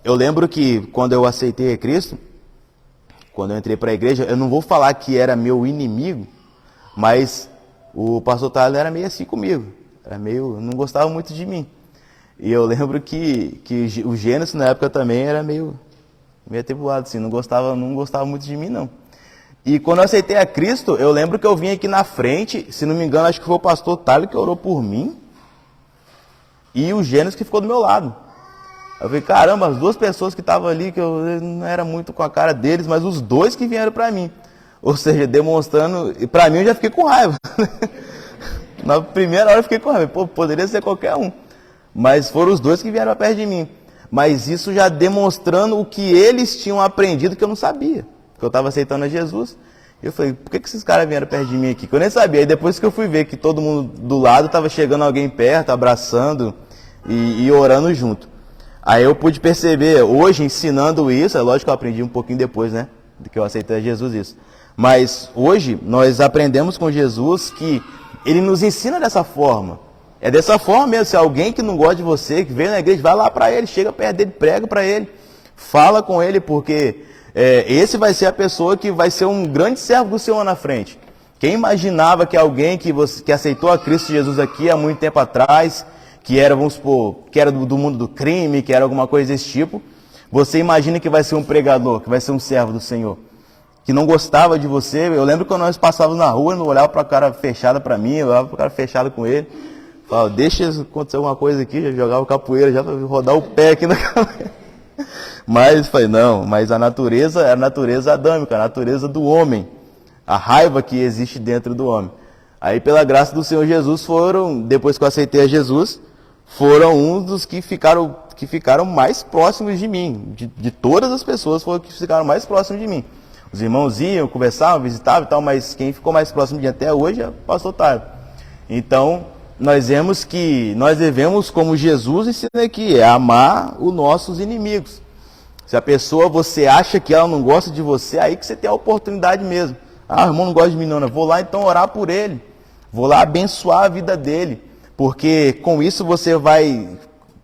Speaker 1: Eu lembro que quando eu aceitei a Cristo, quando eu entrei para a igreja, eu não vou falar que era meu inimigo, mas o pastor Tyler era meio assim comigo. Não gostava muito de mim. E eu lembro que o Gênesis na época também era meio atribulado, assim, não gostava muito de mim, não. E quando eu aceitei a Cristo, eu lembro que eu vim aqui na frente, se não me engano, acho que foi o pastor Tyler que orou por mim, e o Gênesis que ficou do meu lado. Eu falei, caramba, as duas pessoas que estavam ali, que eu não era muito com a cara deles, mas os dois que vieram para mim. Ou seja, demonstrando, e para mim eu já fiquei com raiva. Na primeira hora eu fiquei com raiva, poderia ser qualquer um. Mas foram os dois que vieram perto de mim. Mas isso já demonstrando o que eles tinham aprendido que eu não sabia. Que eu estava aceitando a Jesus. E eu falei, por que esses caras vieram perto de mim aqui? Que eu nem sabia. Aí depois que eu fui ver que todo mundo do lado estava chegando alguém perto, abraçando e orando junto. Aí eu pude perceber, hoje ensinando isso, é lógico que eu aprendi um pouquinho depois, né? Do que eu aceitei a Jesus isso. Mas hoje nós aprendemos com Jesus que Ele nos ensina dessa forma. É dessa forma mesmo. Se alguém que não gosta de você, que veio na igreja, vai lá para ele, chega perto dele, prega para ele, fala com ele, porque esse vai ser a pessoa que vai ser um grande servo do Senhor na frente. Quem imaginava que alguém que aceitou a Cristo Jesus aqui há muito tempo atrás, que era, vamos supor, que era do mundo do crime, que era alguma coisa desse tipo, você imagina que vai ser um pregador, que vai ser um servo do Senhor, que não gostava de você. Eu lembro quando nós passávamos na rua, eu não olhava para a cara fechada para mim, eu olhava para a cara fechada com ele. Falava, deixa acontecer alguma coisa aqui, já jogava capoeira, já para rodar o pé aqui na cabeça. Mas falei, não, mas a natureza é a natureza adâmica, a natureza do homem, a raiva que existe dentro do homem. Aí pela graça do Senhor Jesus depois que eu aceitei a Jesus, foram uns dos que ficaram mais próximos de mim, de todas as pessoas foram que ficaram mais próximos de mim. Os irmãos iam, conversavam, visitavam e tal, mas quem ficou mais próximo de mim até hoje é o pastor Tyler. Então, nós vemos que nós devemos, como Jesus ensina aqui, amar os nossos inimigos. Se a pessoa, você acha que ela não gosta de você, aí que você tem a oportunidade mesmo. Ah, o irmão não gosta de mim não, eu vou lá então orar por ele. Vou lá abençoar a vida dele. Porque com isso você vai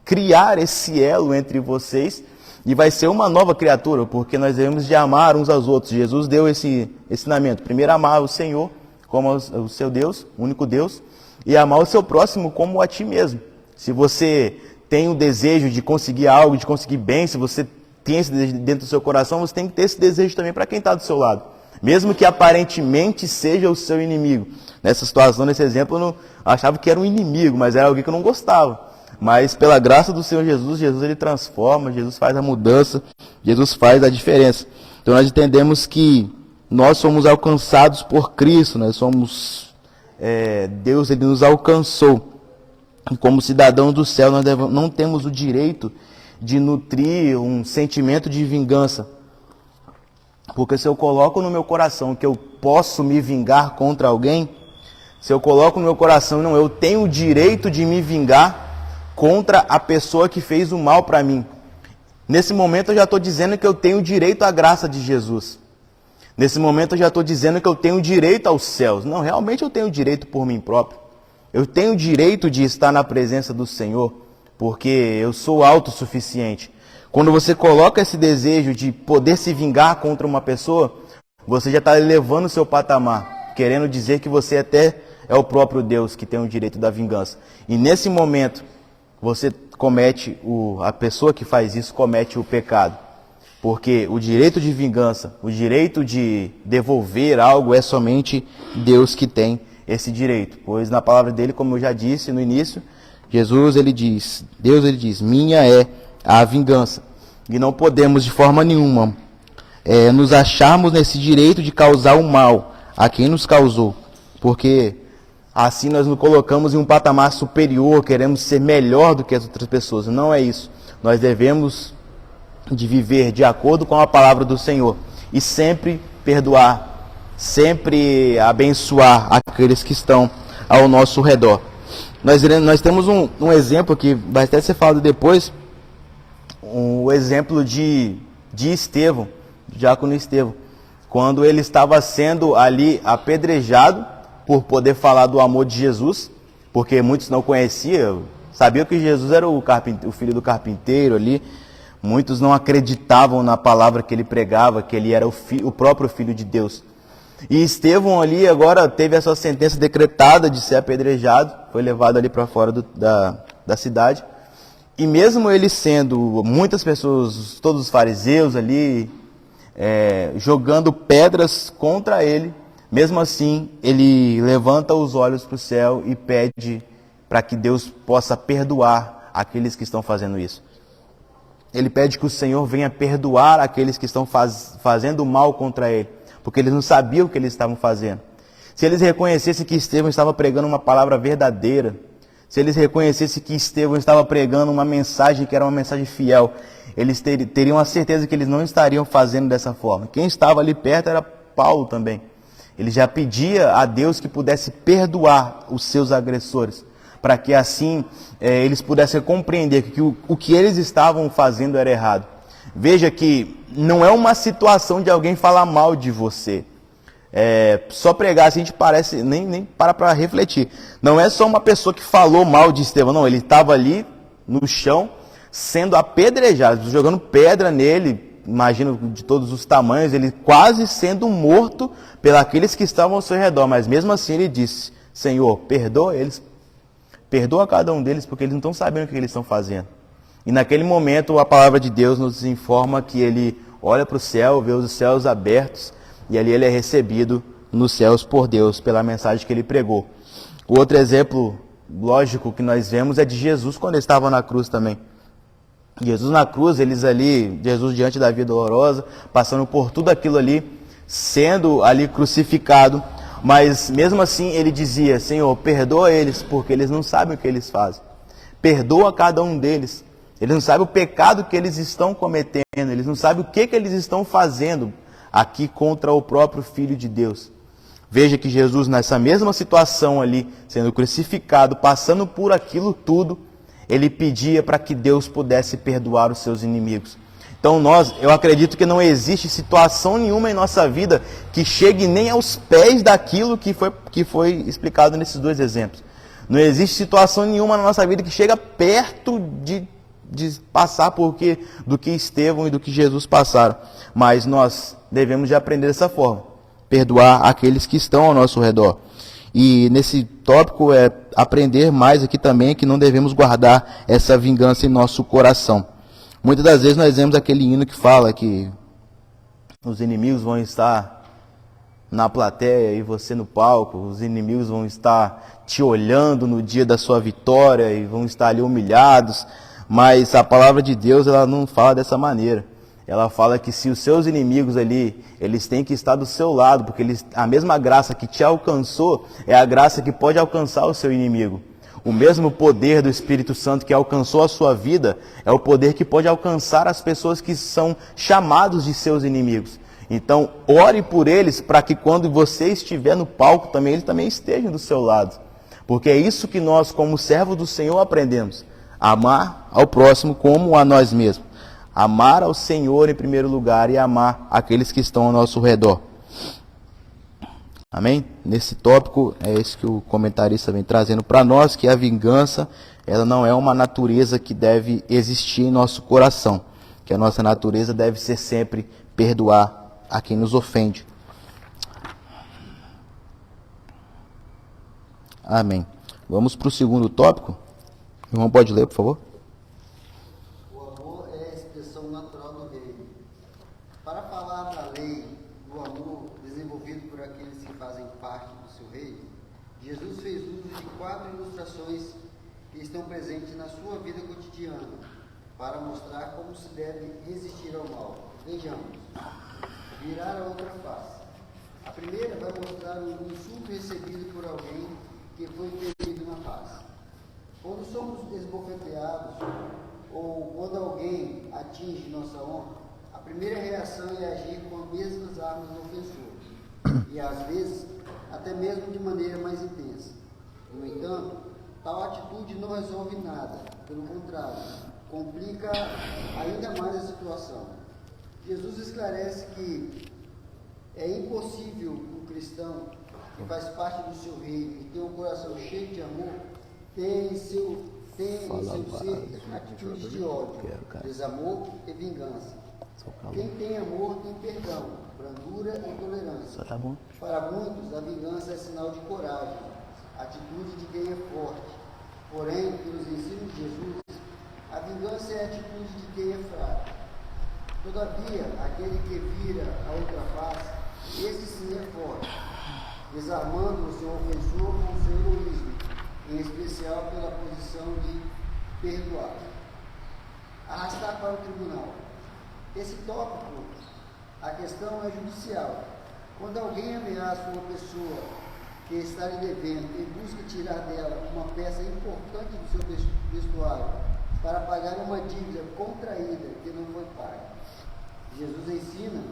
Speaker 1: criar esse elo entre vocês e vai ser uma nova criatura, porque nós devemos de amar uns aos outros. Jesus deu esse ensinamento. Primeiro amar o Senhor como o seu Deus, o único Deus, e amar o seu próximo como a ti mesmo. Se você tem o desejo de conseguir algo, de conseguir bem, se você tem esse desejo dentro do seu coração, você tem que ter esse desejo também para quem está do seu lado. Mesmo que aparentemente seja o seu inimigo. Nessa situação, nesse exemplo, eu não achava que era um inimigo, mas era alguém que eu não gostava. Mas pela graça do Senhor Jesus, Jesus ele transforma, Jesus faz a mudança, Jesus faz a diferença. Então nós entendemos que nós somos alcançados por Cristo, nós somos, Deus ele nos alcançou. E como cidadãos do céu, nós não temos o direito de nutrir um sentimento de vingança. Porque se eu coloco no meu coração que eu posso me vingar contra alguém, se eu coloco no meu coração, não, eu tenho o direito de me vingar contra a pessoa que fez o mal para mim. Nesse momento eu já estou dizendo que eu tenho direito à graça de Jesus. Nesse momento eu já estou dizendo que eu tenho direito aos céus. Não, realmente eu tenho direito por mim próprio. Eu tenho direito de estar na presença do Senhor, porque eu sou autossuficiente. Quando você coloca esse desejo de poder se vingar contra uma pessoa, você já está elevando o seu patamar, querendo dizer que você até é o próprio Deus que tem o direito da vingança. E nesse momento, você comete, a pessoa que faz isso comete o pecado. Porque o direito de vingança, o direito de devolver algo é somente Deus que tem esse direito. Pois na palavra dele, como eu já disse no início, Deus ele diz, minha é a vingança. E não podemos de forma nenhuma nos acharmos nesse direito de causar o mal a quem nos causou. Porque assim nós nos colocamos em um patamar superior, queremos ser melhor do que as outras pessoas. Não é isso. Nós devemos de viver de acordo com a palavra do Senhor e sempre perdoar, sempre abençoar aqueles que estão ao nosso redor. Nós temos um exemplo que vai até ser falado depois, um exemplo de Estevão, diácono Estevão, quando ele estava sendo ali apedrejado por poder falar do amor de Jesus, porque muitos não conheciam, sabiam que Jesus era o filho do carpinteiro ali, muitos não acreditavam na palavra que ele pregava, que ele era o próprio Filho de Deus. E Estevão ali agora teve a sua sentença decretada de ser apedrejado, foi levado ali para fora da cidade. E mesmo ele sendo, muitas pessoas, todos os fariseus ali, jogando pedras contra ele, mesmo assim ele levanta os olhos para o céu e pede para que Deus possa perdoar aqueles que estão fazendo isso. Ele pede que o Senhor venha perdoar aqueles que estão fazendo mal contra ele, porque eles não sabiam o que eles estavam fazendo. Se eles reconhecessem que Estevão estava pregando uma palavra verdadeira, se eles reconhecessem que Estevão estava pregando uma mensagem que era uma mensagem fiel, eles teriam a certeza que eles não estariam fazendo dessa forma. Quem estava ali perto era Paulo também. Ele já pedia a Deus que pudesse perdoar os seus agressores, para que assim eles pudessem compreender que o que eles estavam fazendo era errado. Veja que não é uma situação de alguém falar mal de você. Só pregar assim a gente parece, nem para refletir. Não é só uma pessoa que falou mal de Estevão, não. Ele estava ali no chão, sendo apedrejado, jogando pedra nele, imagino de todos os tamanhos, ele quase sendo morto pelos que estavam ao seu redor. Mas mesmo assim ele disse, Senhor, perdoa eles, perdoa cada um deles, porque eles não estão sabendo o que eles estão fazendo. E naquele momento a palavra de Deus nos informa que ele olha para o céu, vê os céus abertos, e ali ele é recebido nos céus por Deus, pela mensagem que ele pregou. O outro exemplo lógico que nós vemos é de Jesus quando ele estava na cruz também. Jesus na cruz, Jesus diante da vida dolorosa, passando por tudo aquilo ali, sendo ali crucificado, mas mesmo assim ele dizia, Senhor, perdoa eles, porque eles não sabem o que eles fazem. Perdoa cada um deles. Eles não sabem o pecado que eles estão cometendo, eles não sabem o que eles estão fazendo aqui contra o próprio Filho de Deus. Veja que Jesus, nessa mesma situação ali, sendo crucificado, passando por aquilo tudo, ele pedia para que Deus pudesse perdoar os seus inimigos. Então eu acredito que não existe situação nenhuma em nossa vida que chegue nem aos pés daquilo que foi explicado nesses dois exemplos. Não existe situação nenhuma na nossa vida que chega perto de passar do que Estevão e do que Jesus passaram. Mas nós devemos de aprender dessa forma. Perdoar aqueles que estão ao nosso redor. E nesse tópico aprender mais aqui também que não devemos guardar essa vingança em nosso coração. Muitas das vezes nós vemos aquele hino que fala que os inimigos vão estar na plateia e você no palco, os inimigos vão estar te olhando no dia da sua vitória e vão estar ali humilhados, mas a palavra de Deus, ela não fala dessa maneira. Ela fala que se os seus inimigos ali, eles têm que estar do seu lado, porque a mesma graça que te alcançou é a graça que pode alcançar o seu inimigo. O mesmo poder do Espírito Santo que alcançou a sua vida é o poder que pode alcançar as pessoas que são chamados de seus inimigos. Então, ore por eles para que quando você estiver no palco também, eles também estejam do seu lado. Porque é isso que nós, como servos do Senhor, aprendemos. Amar ao próximo como a nós mesmos. Amar ao Senhor em primeiro lugar e amar aqueles que estão ao nosso redor. Amém? Nesse tópico, é isso que o comentarista vem trazendo para nós, que a vingança, ela não é uma natureza que deve existir em nosso coração. Que a nossa natureza deve ser sempre perdoar a quem nos ofende. Amém. Vamos para o segundo tópico. O irmão pode ler, por favor?
Speaker 4: O amor é a expressão natural do reino. Para falar da lei do amor desenvolvido por aqueles que fazem parte do seu reino, Jesus fez uso de 4 ilustrações que estão presentes na sua vida cotidiana, para mostrar como se deve resistir ao mal. Vejamos. Virar a outra face. A primeira vai mostrar um insulto recebido por alguém que foi ferido na face. Quando somos esbofeteados ou quando alguém atinge nossa honra, a primeira reação é agir com as mesmas armas do ofensor e às vezes até mesmo de maneira mais intensa. No entanto, tal atitude não resolve nada, pelo contrário, complica ainda mais a situação. Jesus esclarece que é impossível um cristão que faz parte do seu reino e tem um coração cheio de amor ter em seu ser atitudes de ódio, desamor e vingança. Quem tem amor tem perdão, brandura e tolerância. Para muitos, a vingança é sinal de coragem, atitude de quem é forte. Porém, pelos ensinos de Jesus, a vingança é a atitude de quem é fraco. Todavia, aquele que vira a outra face, esse sim é forte, desarmando o seu ofensor com o seu egoísmo, em especial pela posição de perdoar. Arrastar para o tribunal. Esse tópico, a questão é judicial. Quando alguém ameaça uma pessoa que está lhe devendo e busca tirar dela uma peça importante do seu vestuário para pagar uma dívida contraída que não foi paga, Jesus ensina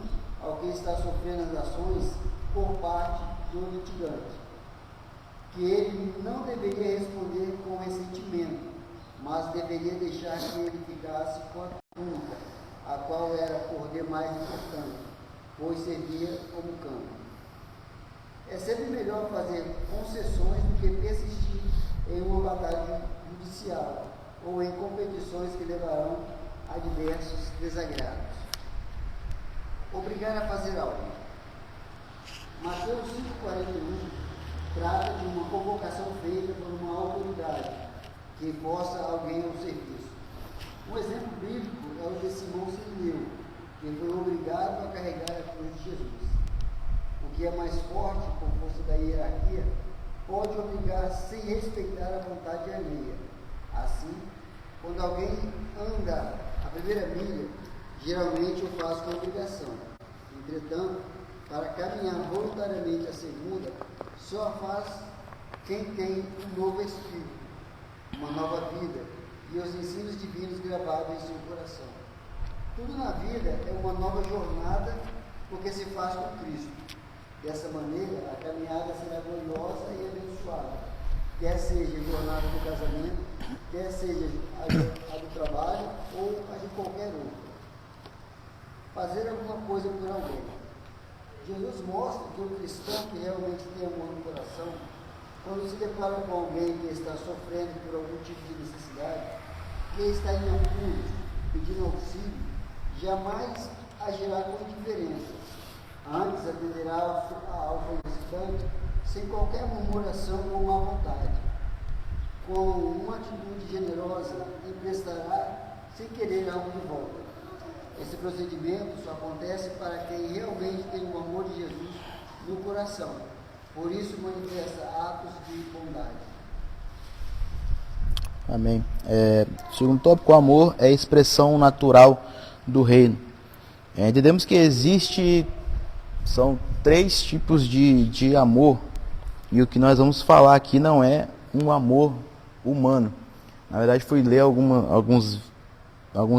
Speaker 4: ao que está sofrendo as ações por parte do litigante que ele não deveria responder com ressentimento, mas deveria deixar que ele ficasse com a túnica, a qual era por demais importante, pois servia como campo. É sempre melhor fazer concessões do que persistir em uma batalha judicial ou em competições que levarão a diversos desagrados. Obrigar a fazer algo. Mateus 5,41 trata de uma convocação feita por uma autoridade que força alguém ao serviço. Um exemplo bíblico é o de Simão Sirineu, que foi obrigado a carregar a cruz de Jesus. O que é mais forte, por força da hierarquia, pode obrigar sem respeitar a vontade alheia. Assim, quando alguém anda a primeira milha, geralmente o faz com obrigação. Entretanto, para caminhar voluntariamente a segunda, só faz quem tem um novo espírito, uma nova vida e os ensinos divinos gravados em seu coração. Tudo na vida é uma nova jornada porque se faz com Cristo. Dessa maneira, a caminhada será gloriosa e abençoada, quer seja a jornada do casamento, quer seja a do trabalho ou a de qualquer outra. Fazer alguma coisa por alguém. Jesus mostra que o cristão que realmente tem amor no coração, quando se depara com alguém que está sofrendo por algum tipo de necessidade, que está em apuros, pedindo auxílio, jamais agirá com indiferença. Antes atenderá ao solicitante sem qualquer murmuração ou má vontade. Com uma atitude generosa, emprestará sem querer algo de volta. Esse procedimento só acontece para quem realmente tem o amor de Jesus no coração. Por isso manifesta atos de bondade.
Speaker 1: Amém. O segundo tópico, o amor é a expressão natural do reino. Entendemos que são 3 tipos de amor, e o que nós vamos falar aqui não é um amor humano. Na verdade, fui ler alguns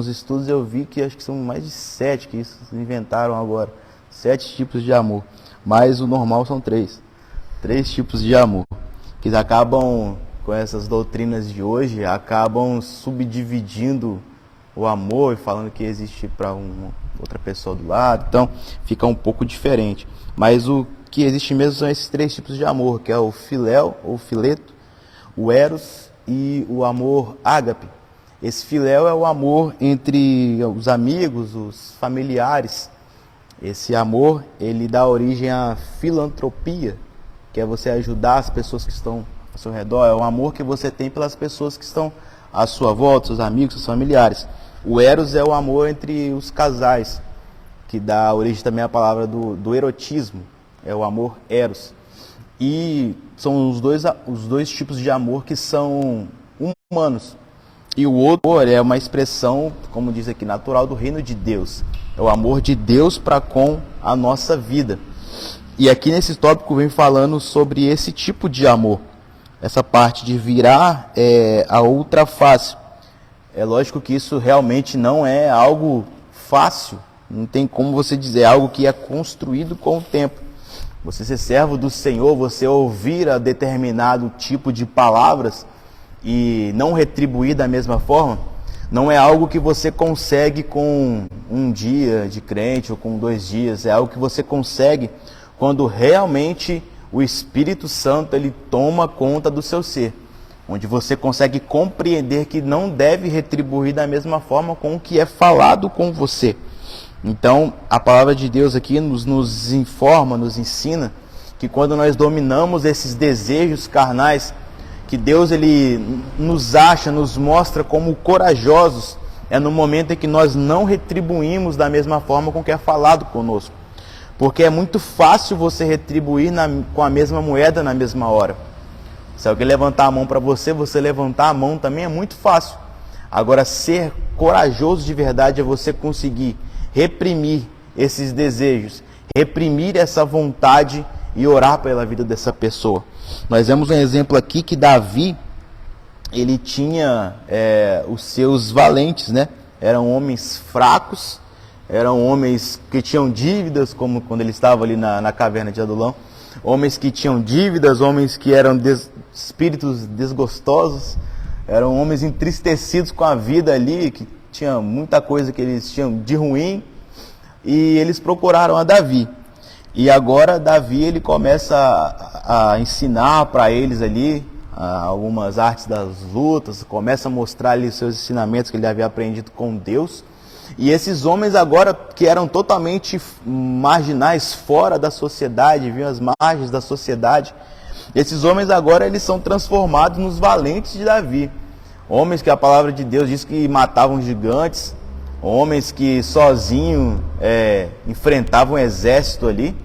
Speaker 1: estudos e eu vi que acho que são mais de 7 que isso inventaram agora. 7 tipos de amor, mas o normal são 3. 3 tipos de amor, que acabam, com essas doutrinas de hoje, acabam subdividindo o amor e falando que existe para outra pessoa do lado, então fica um pouco diferente. Mas o que existe mesmo são esses 3 tipos de amor, que é o filéu ou fileto, o eros e o amor ágape. Esse filéu é o amor entre os amigos, os familiares. Esse amor, ele dá origem à filantropia, que é você ajudar as pessoas que estão ao seu redor, é o amor que você tem pelas pessoas que estão à sua volta, seus amigos, seus familiares. O eros é o amor entre os casais, que dá origem também à palavra do erotismo, é o amor eros. E são os dois tipos de amor que são humanos. E o outro é uma expressão, como diz aqui, natural do reino de Deus. É o amor de Deus para com a nossa vida. E aqui nesse tópico vem falando sobre esse tipo de amor. Essa parte de virar a outra face. É lógico que isso realmente não é algo fácil. Não tem como você dizer, é algo que é construído com o tempo. Você ser servo do Senhor, você ouvir a determinado tipo de palavras e não retribuir da mesma forma, não é algo que você consegue com um dia de crente ou com 2 dias. É algo que você consegue quando realmente o Espírito Santo ele toma conta do seu ser. Onde você consegue compreender que não deve retribuir da mesma forma com o que é falado com você. Então, a palavra de Deus aqui nos informa, nos ensina que quando nós dominamos esses desejos carnais, que Deus ele nos acha, nos mostra como corajosos, é no momento em que nós não retribuímos da mesma forma com o que é falado conosco. Porque é muito fácil você retribuir com a mesma moeda na mesma hora. Se alguém levantar a mão para você, você levantar a mão também é muito fácil. Agora, ser corajoso de verdade é você conseguir reprimir esses desejos, reprimir essa vontade e orar pela vida dessa pessoa. Nós vemos um exemplo aqui que Davi, ele tinha os seus valentes, né? Eram homens fracos, eram homens que tinham dívidas, como quando ele estava ali na caverna de Adulão. Homens que tinham dívidas, homens que eram espíritos desgostosos, eram homens entristecidos com a vida ali, que tinha muita coisa que eles tinham de ruim, e eles procuraram a Davi. E agora Davi ele começa a ensinar para eles ali algumas artes das lutas, começa a mostrar ali os seus ensinamentos que ele havia aprendido com Deus. E esses homens agora que eram totalmente marginais, fora da sociedade, viam as margens da sociedade, esses homens agora eles são transformados nos valentes de Davi. Homens que a palavra de Deus diz que matavam gigantes, homens que sozinho enfrentavam um exército ali,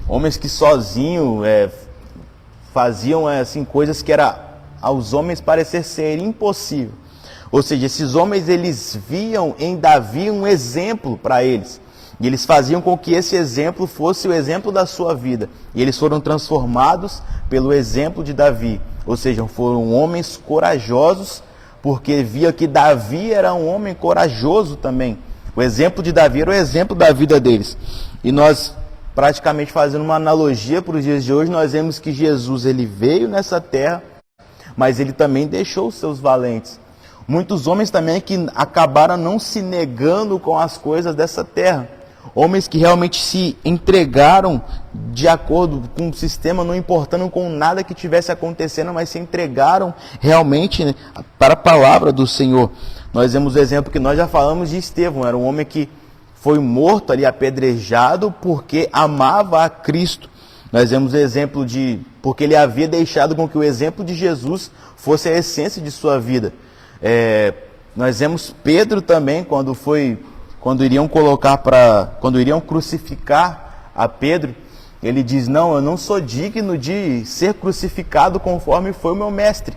Speaker 1: homens que sozinho faziam assim, coisas que era aos homens parecer ser impossível. Ou seja, esses homens eles viam em Davi um exemplo para eles. E eles faziam com que esse exemplo fosse o exemplo da sua vida. E eles foram transformados pelo exemplo de Davi. Ou seja, foram homens corajosos, porque via que Davi era um homem corajoso também. O exemplo de Davi era o exemplo da vida deles. E nós, praticamente fazendo uma analogia para os dias de hoje, nós vemos que Jesus ele veio nessa terra, mas ele também deixou os seus valentes. Muitos homens também que acabaram não se negando com as coisas dessa terra. Homens que realmente se entregaram de acordo com o sistema, não importando com nada que tivesse acontecendo, mas se entregaram realmente, né, para a palavra do Senhor. Nós vemos o exemplo que nós já falamos de Estevão. Era um homem que foi morto ali, apedrejado, porque amava a Cristo. Nós vemos o exemplo porque ele havia deixado com que o exemplo de Jesus fosse a essência de sua vida. Nós vemos Pedro também, quando iriam crucificar a Pedro, ele diz: não, eu não sou digno de ser crucificado conforme foi o meu mestre.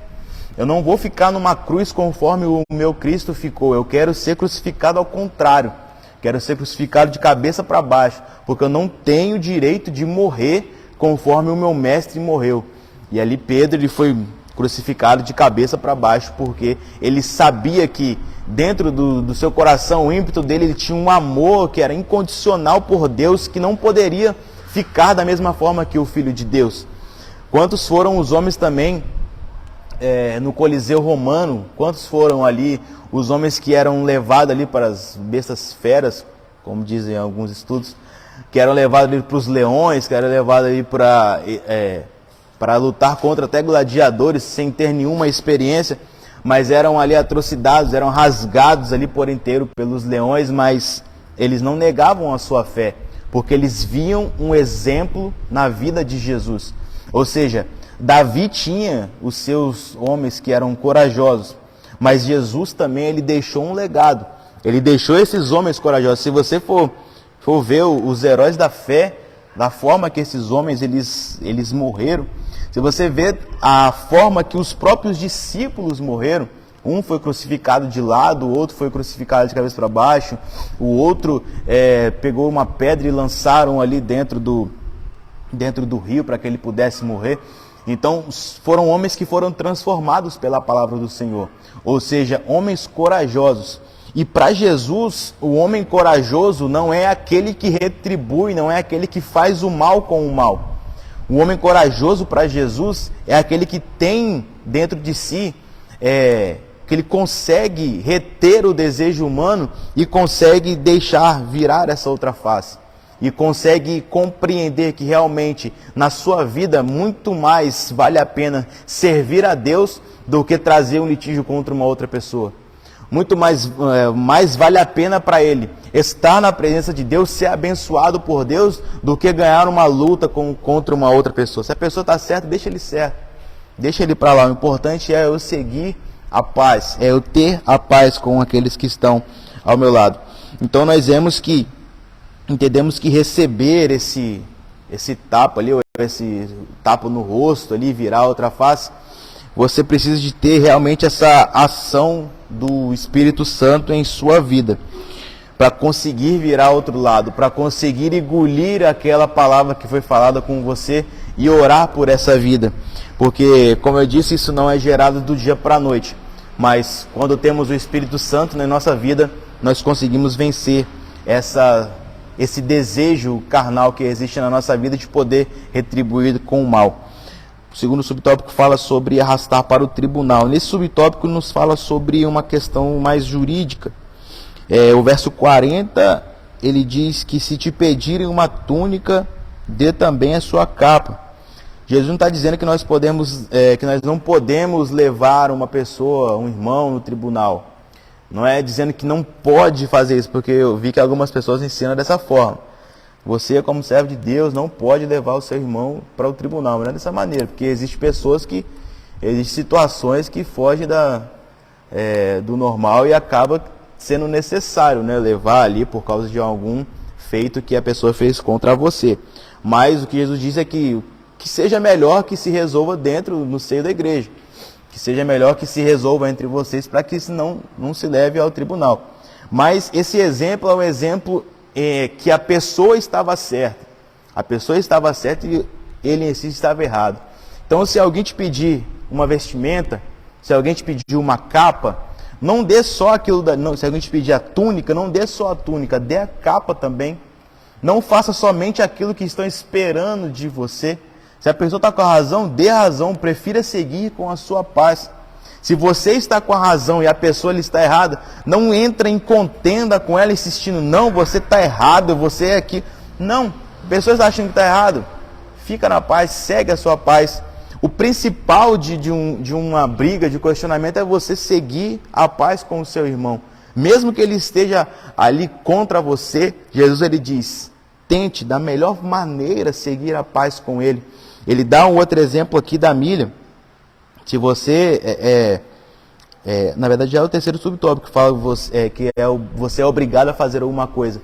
Speaker 1: Eu não vou ficar numa cruz conforme o meu Cristo ficou. Eu quero ser crucificado ao contrário. Quero ser crucificado de cabeça para baixo, porque eu não tenho direito de morrer conforme o meu mestre morreu. E ali Pedro, ele foi crucificado de cabeça para baixo, porque ele sabia que dentro do seu coração, o ímpeto dele, ele tinha um amor que era incondicional por Deus, que não poderia ficar da mesma forma que o Filho de Deus. Quantos foram os homens também no Coliseu Romano? Quantos foram ali os homens que eram levados ali para as bestas feras, como dizem alguns estudos, que eram levados ali para os leões, que eram levados ali para lutar contra até gladiadores sem ter nenhuma experiência, mas eram ali atrocidades, eram rasgados ali por inteiro pelos leões, mas eles não negavam a sua fé, porque eles viam um exemplo na vida de Jesus. Ou seja, Davi tinha os seus homens que eram corajosos, mas Jesus também, ele deixou um legado. Ele deixou esses homens corajosos. Se você for ver os heróis da fé, da forma que esses homens eles morreram, se você vê a forma que os próprios discípulos morreram, um foi crucificado de lado, o outro foi crucificado de cabeça para baixo, o outro pegou uma pedra e lançaram ali dentro do rio para que ele pudesse morrer. Então foram homens que foram transformados pela palavra do Senhor, ou seja, homens corajosos. E para Jesus, o homem corajoso não é aquele que retribui, não é aquele que faz o mal com o mal. O homem corajoso para Jesus é aquele que tem dentro de si, que ele consegue reter o desejo humano e consegue deixar virar essa outra face. E consegue compreender que realmente na sua vida muito mais vale a pena servir a Deus do que trazer um litígio contra uma outra pessoa. Muito mais vale a pena para ele estar na presença de Deus, ser abençoado por Deus, do que ganhar uma luta contra uma outra pessoa. Se a pessoa está certa, deixa ele certo. Deixa ele para lá. O importante é eu seguir a paz, é eu ter a paz com aqueles que estão ao meu lado. Então nós entendemos que receber esse tapa ali, ou esse tapa no rosto ali, virar outra face, você precisa de ter realmente essa ação do Espírito Santo em sua vida, para conseguir virar outro lado, para conseguir engolir aquela palavra que foi falada com você e orar por essa vida. Porque, como eu disse, isso não é gerado do dia para a noite, mas quando temos o Espírito Santo na nossa vida, nós conseguimos vencer esse desejo carnal que existe na nossa vida de poder retribuir com o mal. O segundo subtópico fala sobre arrastar para o tribunal. Nesse subtópico nos fala sobre uma questão mais jurídica. O verso 40, ele diz que se te pedirem uma túnica, dê também a sua capa. Jesus não está dizendo que nós não podemos levar uma pessoa, um irmão, no tribunal. Não é dizendo que não pode fazer isso, porque eu vi que algumas pessoas ensinam dessa forma. Você, como servo de Deus, não pode levar o seu irmão para o tribunal. Não é dessa maneira, porque existem situações que fogem do normal e acaba sendo necessário, né, levar ali por causa de algum feito que a pessoa fez contra você. Mas o que Jesus diz é que seja melhor que se resolva no seio da igreja. Que seja melhor que se resolva entre vocês, para que senão não se leve ao tribunal. Mas esse exemplo é um exemplo que a pessoa estava certa. A pessoa estava certa e ele em si estava errado. Então, se alguém te pedir uma vestimenta, se alguém te pedir uma capa, não dê só aquilo. Se alguém te pedir a túnica, não dê só a túnica, dê a capa também. Não faça somente aquilo que estão esperando de você. Se a pessoa está com a razão, dê a razão, prefira seguir com a sua paz. Se você está com a razão e a pessoa está errada, não entra em contenda com ela insistindo, não, você está errado, você é aqui. Não, a pessoa está achando que está errado, fica na paz, segue a sua paz. O principal de uma briga, de questionamento, é você seguir a paz com o seu irmão. Mesmo que ele esteja ali contra você, Jesus ele diz, tente da melhor maneira seguir a paz com ele. Ele dá um outro exemplo aqui da milha. Se você Na verdade já é o terceiro subtópico que fala que você é obrigado a fazer alguma coisa.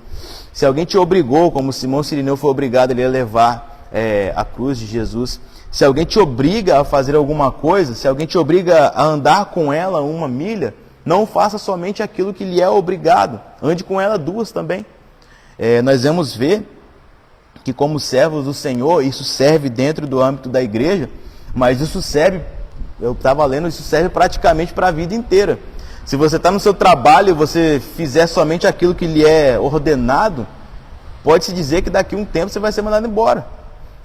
Speaker 1: Se alguém te obrigou, como Simão Cirineu foi obrigado a levar a cruz de Jesus, se alguém te obriga a fazer alguma coisa, se alguém te obriga a andar com ela 1 milha, não faça somente aquilo que lhe é obrigado, ande com ela 2 também. Nós vamos ver que como servos do Senhor, isso serve dentro do âmbito da igreja, mas isso serve, eu estava lendo, isso serve praticamente para a vida inteira. Se você está no seu trabalho e você fizer somente aquilo que lhe é ordenado, pode-se dizer que daqui a um tempo você vai ser mandado embora,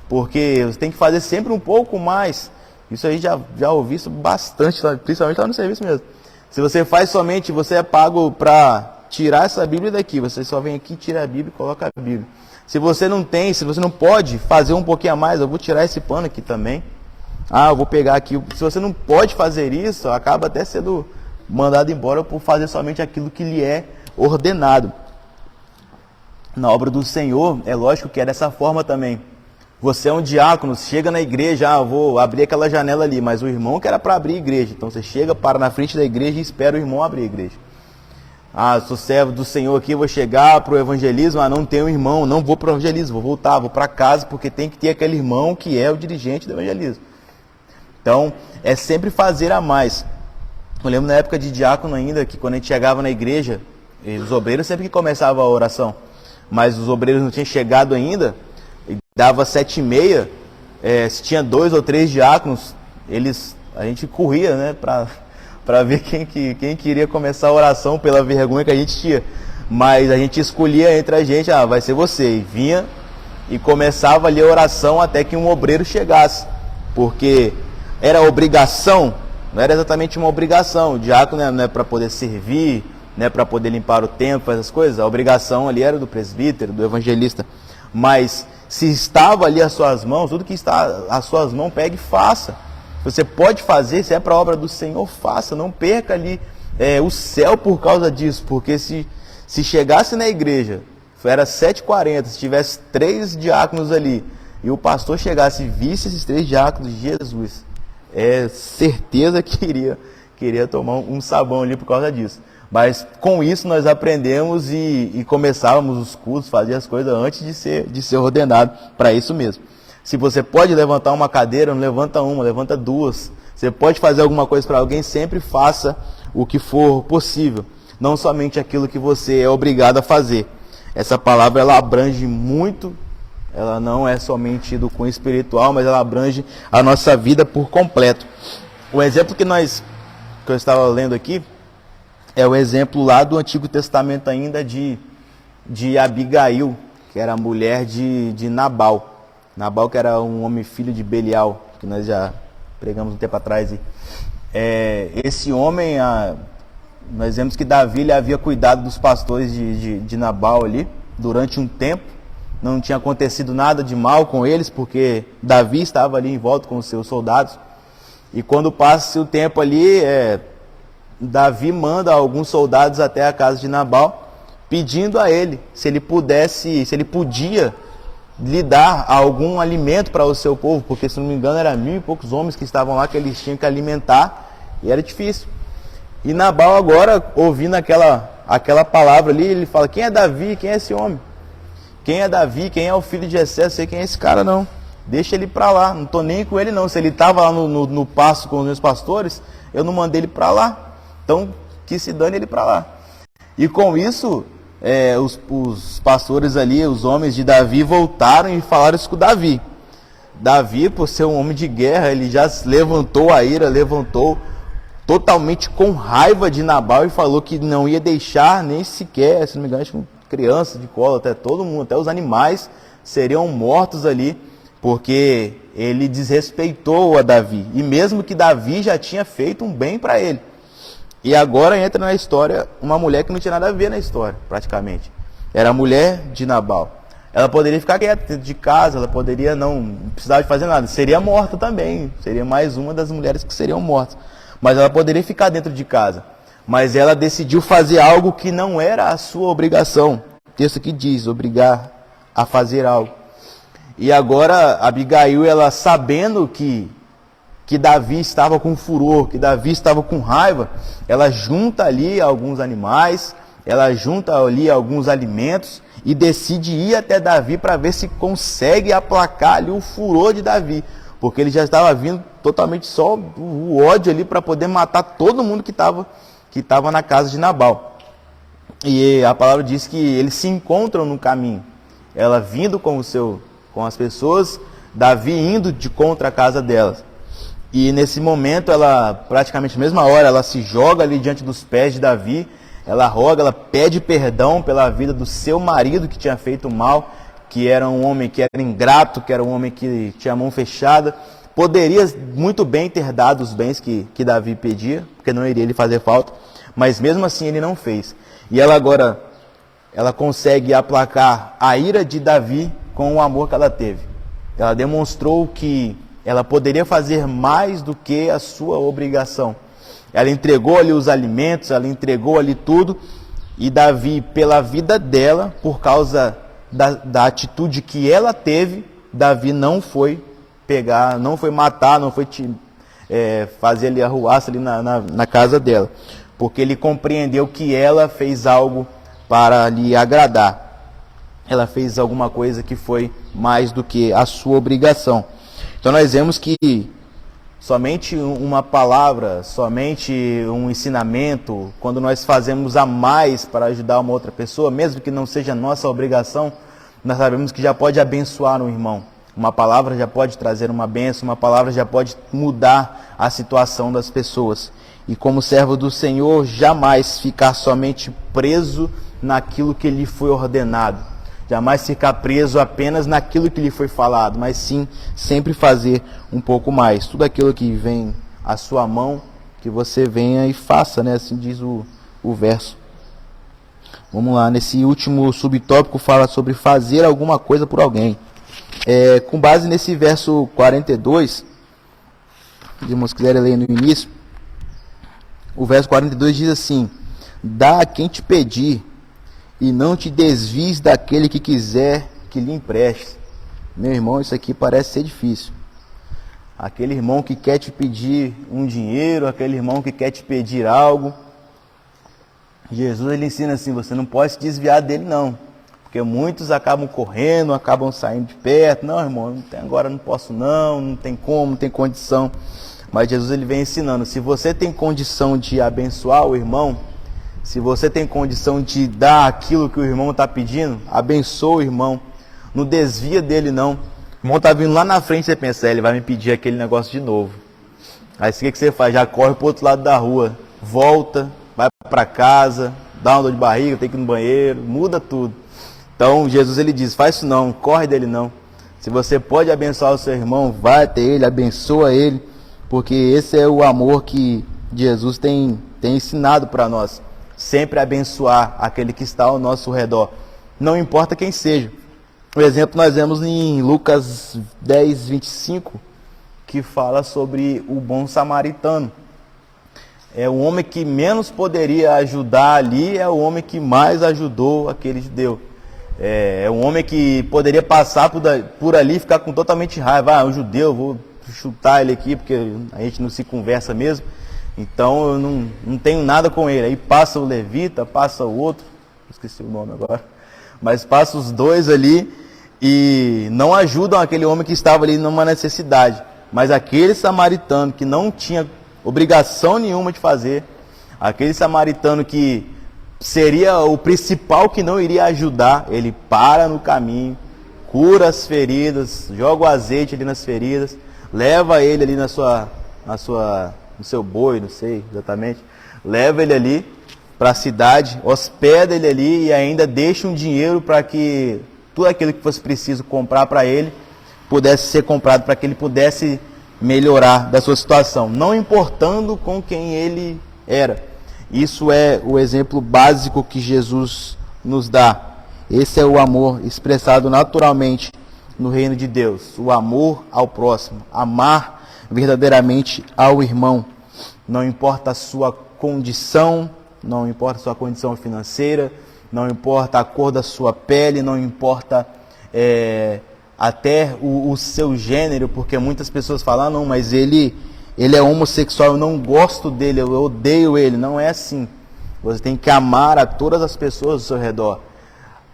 Speaker 1: porque você tem que fazer sempre um pouco mais. Isso aí já ouvi isso bastante, principalmente lá no serviço mesmo. Se você faz somente, você é pago para tirar essa Bíblia daqui, você só vem aqui, tira a Bíblia e coloca a Bíblia. Se você não pode fazer um pouquinho a mais, eu vou tirar esse pano aqui também. Eu vou pegar aqui. Se você não pode fazer isso, acaba até sendo mandado embora por fazer somente aquilo que lhe é ordenado. Na obra do Senhor, é lógico que é dessa forma também. Você é um diácono, chega na igreja, eu vou abrir aquela janela ali, mas o irmão que era para abrir a igreja. Então você chega, para na frente da igreja e espera o irmão abrir a igreja. Sou servo do Senhor aqui, vou chegar para o evangelismo, não tenho irmão, não vou para o evangelismo, vou voltar, vou para casa, porque tem que ter aquele irmão que é o dirigente do evangelismo. Então, é sempre fazer a mais. Eu lembro na época de diácono ainda, que quando a gente chegava na igreja, os obreiros sempre que começavam a oração, mas os obreiros não tinham chegado ainda, dava 7h30, se tinha 2 ou 3 diáconos, a gente corria, né, para ver quem queria começar a oração pela vergonha que a gente tinha. Mas a gente escolhia entre a gente, vai ser você. E vinha e começava ali a oração até que um obreiro chegasse. Porque era obrigação, não era exatamente uma obrigação. O diácono não é para poder servir, não é para poder limpar o templo, essas coisas. A obrigação ali era do presbítero, do evangelista. Mas se estava ali às suas mãos, tudo que está às suas mãos, pegue e faça. Você pode fazer, se é para a obra do Senhor, faça. Não perca ali o céu por causa disso. Porque se chegasse na igreja, era 7h40, se tivesse 3 diáconos ali, e o pastor chegasse e visse esses 3 diáconos, Jesus, certeza que queria tomar um sabão ali por causa disso. Mas com isso nós aprendemos e começávamos os cultos, fazia as coisas antes de ser ordenado para isso mesmo. Se você pode levantar uma cadeira, não levanta uma, levanta 2. Você pode fazer alguma coisa para alguém, sempre faça o que for possível. Não somente aquilo que você é obrigado a fazer. Essa palavra ela abrange muito, ela não é somente do cunho espiritual, mas ela abrange a nossa vida por completo. O exemplo que eu estava lendo aqui é o exemplo lá do Antigo Testamento ainda de Abigail, que era a mulher de Nabal. Nabal, que era um homem filho de Belial, que nós já pregamos um tempo atrás. Esse homem, nós vemos que Davi ele havia cuidado dos pastores de Nabal ali durante um tempo. Não tinha acontecido nada de mal com eles, porque Davi estava ali em volta com os seus soldados. E quando passa o tempo ali, Davi manda alguns soldados até a casa de Nabal, pedindo a ele se ele podia lhe dar algum alimento para o seu povo, porque se não me engano era 1000 e poucos homens que estavam lá que eles tinham que alimentar, e era difícil. E Nabal agora, ouvindo aquela palavra ali, ele fala: quem é Davi? Quem é esse homem? Quem é Davi? Quem é o filho de Jessé? Eu sei quem é esse cara não. Deixa ele para lá, não estou nem com ele não. Se ele estava lá no pasto com os meus pastores, eu não mandei ele para lá. Então, que se dane ele para lá. E com isso, os pastores ali, os homens de Davi, voltaram e falaram isso com Davi. Davi, por ser um homem de guerra, ele já levantou a ira, levantou totalmente com raiva de Nabal e falou que não ia deixar nem sequer, se não me engano, crianças de colo, até todo mundo, até os animais seriam mortos ali, porque ele desrespeitou a Davi. E mesmo que Davi já tinha feito um bem para ele. E agora entra na história uma mulher que não tinha nada a ver na história, praticamente. Era a mulher de Nabal. Ela poderia ficar quieta dentro de casa, ela poderia não precisar de fazer nada. Seria morta também, seria mais uma das mulheres que seriam mortas. Mas ela poderia ficar dentro de casa. Mas ela decidiu fazer algo que não era a sua obrigação. O texto aqui diz, obrigar a fazer algo. E agora Abigail, ela sabendo que que Davi estava com furor, que Davi estava com raiva, ela junta ali alguns animais, ela junta ali alguns alimentos e decide ir até Davi para ver se consegue aplacar ali o furor de Davi, porque ele já estava vindo totalmente só o ódio ali para poder matar todo mundo que estava na casa de Nabal. E a palavra diz que eles se encontram no caminho, ela vindo com as pessoas, Davi indo de contra a casa delas. E nesse momento, ela, praticamente na mesma hora, ela se joga ali diante dos pés de Davi, ela roga, ela pede perdão pela vida do seu marido que tinha feito mal, que era um homem que era ingrato, que era um homem que tinha a mão fechada. Poderia muito bem ter dado os bens que Davi pedia, porque não iria lhe fazer falta, mas mesmo assim ele não fez. E ela agora, ela consegue aplacar a ira de Davi com o amor que ela teve. Ela demonstrou que ela poderia fazer mais do que a sua obrigação. Ela entregou ali os alimentos, ela entregou ali tudo, e Davi, pela vida dela, por causa da atitude que ela teve, Davi não foi pegar, não foi matar, não foi fazer ali arruaça ali na casa dela, porque ele compreendeu que ela fez algo para lhe agradar. Ela fez alguma coisa que foi mais do que a sua obrigação. Então nós vemos que somente uma palavra, somente um ensinamento, quando nós fazemos a mais para ajudar uma outra pessoa, mesmo que não seja nossa obrigação, nós sabemos que já pode abençoar um irmão. Uma palavra já pode trazer uma bênção, uma palavra já pode mudar a situação das pessoas. E como servo do Senhor, jamais ficar somente preso naquilo que lhe foi ordenado. Jamais ficar preso apenas naquilo que lhe foi falado, mas sim sempre fazer um pouco mais. Tudo aquilo que vem à sua mão, que você venha e faça, né? Assim diz o verso. Vamos lá, nesse último subtópico fala sobre fazer alguma coisa por alguém. Com base nesse verso 42, se os irmãos quiserem ler no início, o verso 42 diz assim: dá a quem te pedir, e não te desvies daquele que quiser que lhe empreste. Meu irmão, isso aqui parece ser difícil. Aquele irmão que quer te pedir um dinheiro, aquele irmão que quer te pedir algo. Jesus, ele ensina assim, você não pode se desviar dele não. Porque muitos acabam correndo, acabam saindo de perto. Não, irmão, agora não posso não tem como, não tem condição. Mas Jesus, ele vem ensinando, se você tem condição de abençoar o irmão, se você tem condição de dar aquilo que o irmão está pedindo, abençoa o irmão. Não desvia dele, não. O irmão está vindo lá na frente, você pensa, ele vai me pedir aquele negócio de novo. Aí o que você faz? Já corre para o outro lado da rua. Volta, vai para casa, dá uma dor de barriga, tem que ir no banheiro, muda tudo. Então Jesus, ele diz, faz isso não, corre dele não. Se você pode abençoar o seu irmão, vai até ele, abençoa ele. Porque esse é o amor que Jesus tem ensinado para nós. Sempre abençoar aquele que está ao nosso redor, não importa quem seja. O exemplo nós vemos em Lucas 10, 25, que fala sobre o bom samaritano. É o homem que menos poderia ajudar ali, é o homem que mais ajudou aquele judeu. É um homem que poderia passar por ali e ficar com totalmente raiva. Um judeu, vou chutar ele aqui porque a gente não se conversa mesmo. Então eu não tenho nada com ele. Aí passa o levita, passa o outro, esqueci o nome agora, mas passa os dois ali e não ajudam aquele homem que estava ali numa necessidade. Mas aquele samaritano que não tinha obrigação nenhuma de fazer, aquele samaritano que seria o principal que não iria ajudar, ele para no caminho, cura as feridas, joga o azeite ali nas feridas, leva ele ali no seu boi, não sei exatamente, leva ele ali para a cidade, hospeda ele ali e ainda deixa um dinheiro para que tudo aquilo que fosse preciso comprar para ele pudesse ser comprado, para que ele pudesse melhorar da sua situação, não importando com quem ele era. Isso é o exemplo básico que Jesus nos dá. Esse é o amor expressado naturalmente no reino de Deus, o amor ao próximo, amar verdadeiramente ao irmão. Não importa a sua condição, não importa a sua condição financeira, não importa a cor da sua pele, não importa até o seu gênero, porque muitas pessoas falam, não, mas ele ele é homossexual, eu não gosto dele, eu odeio ele. Não é assim. Você tem que amar a todas as pessoas ao seu redor.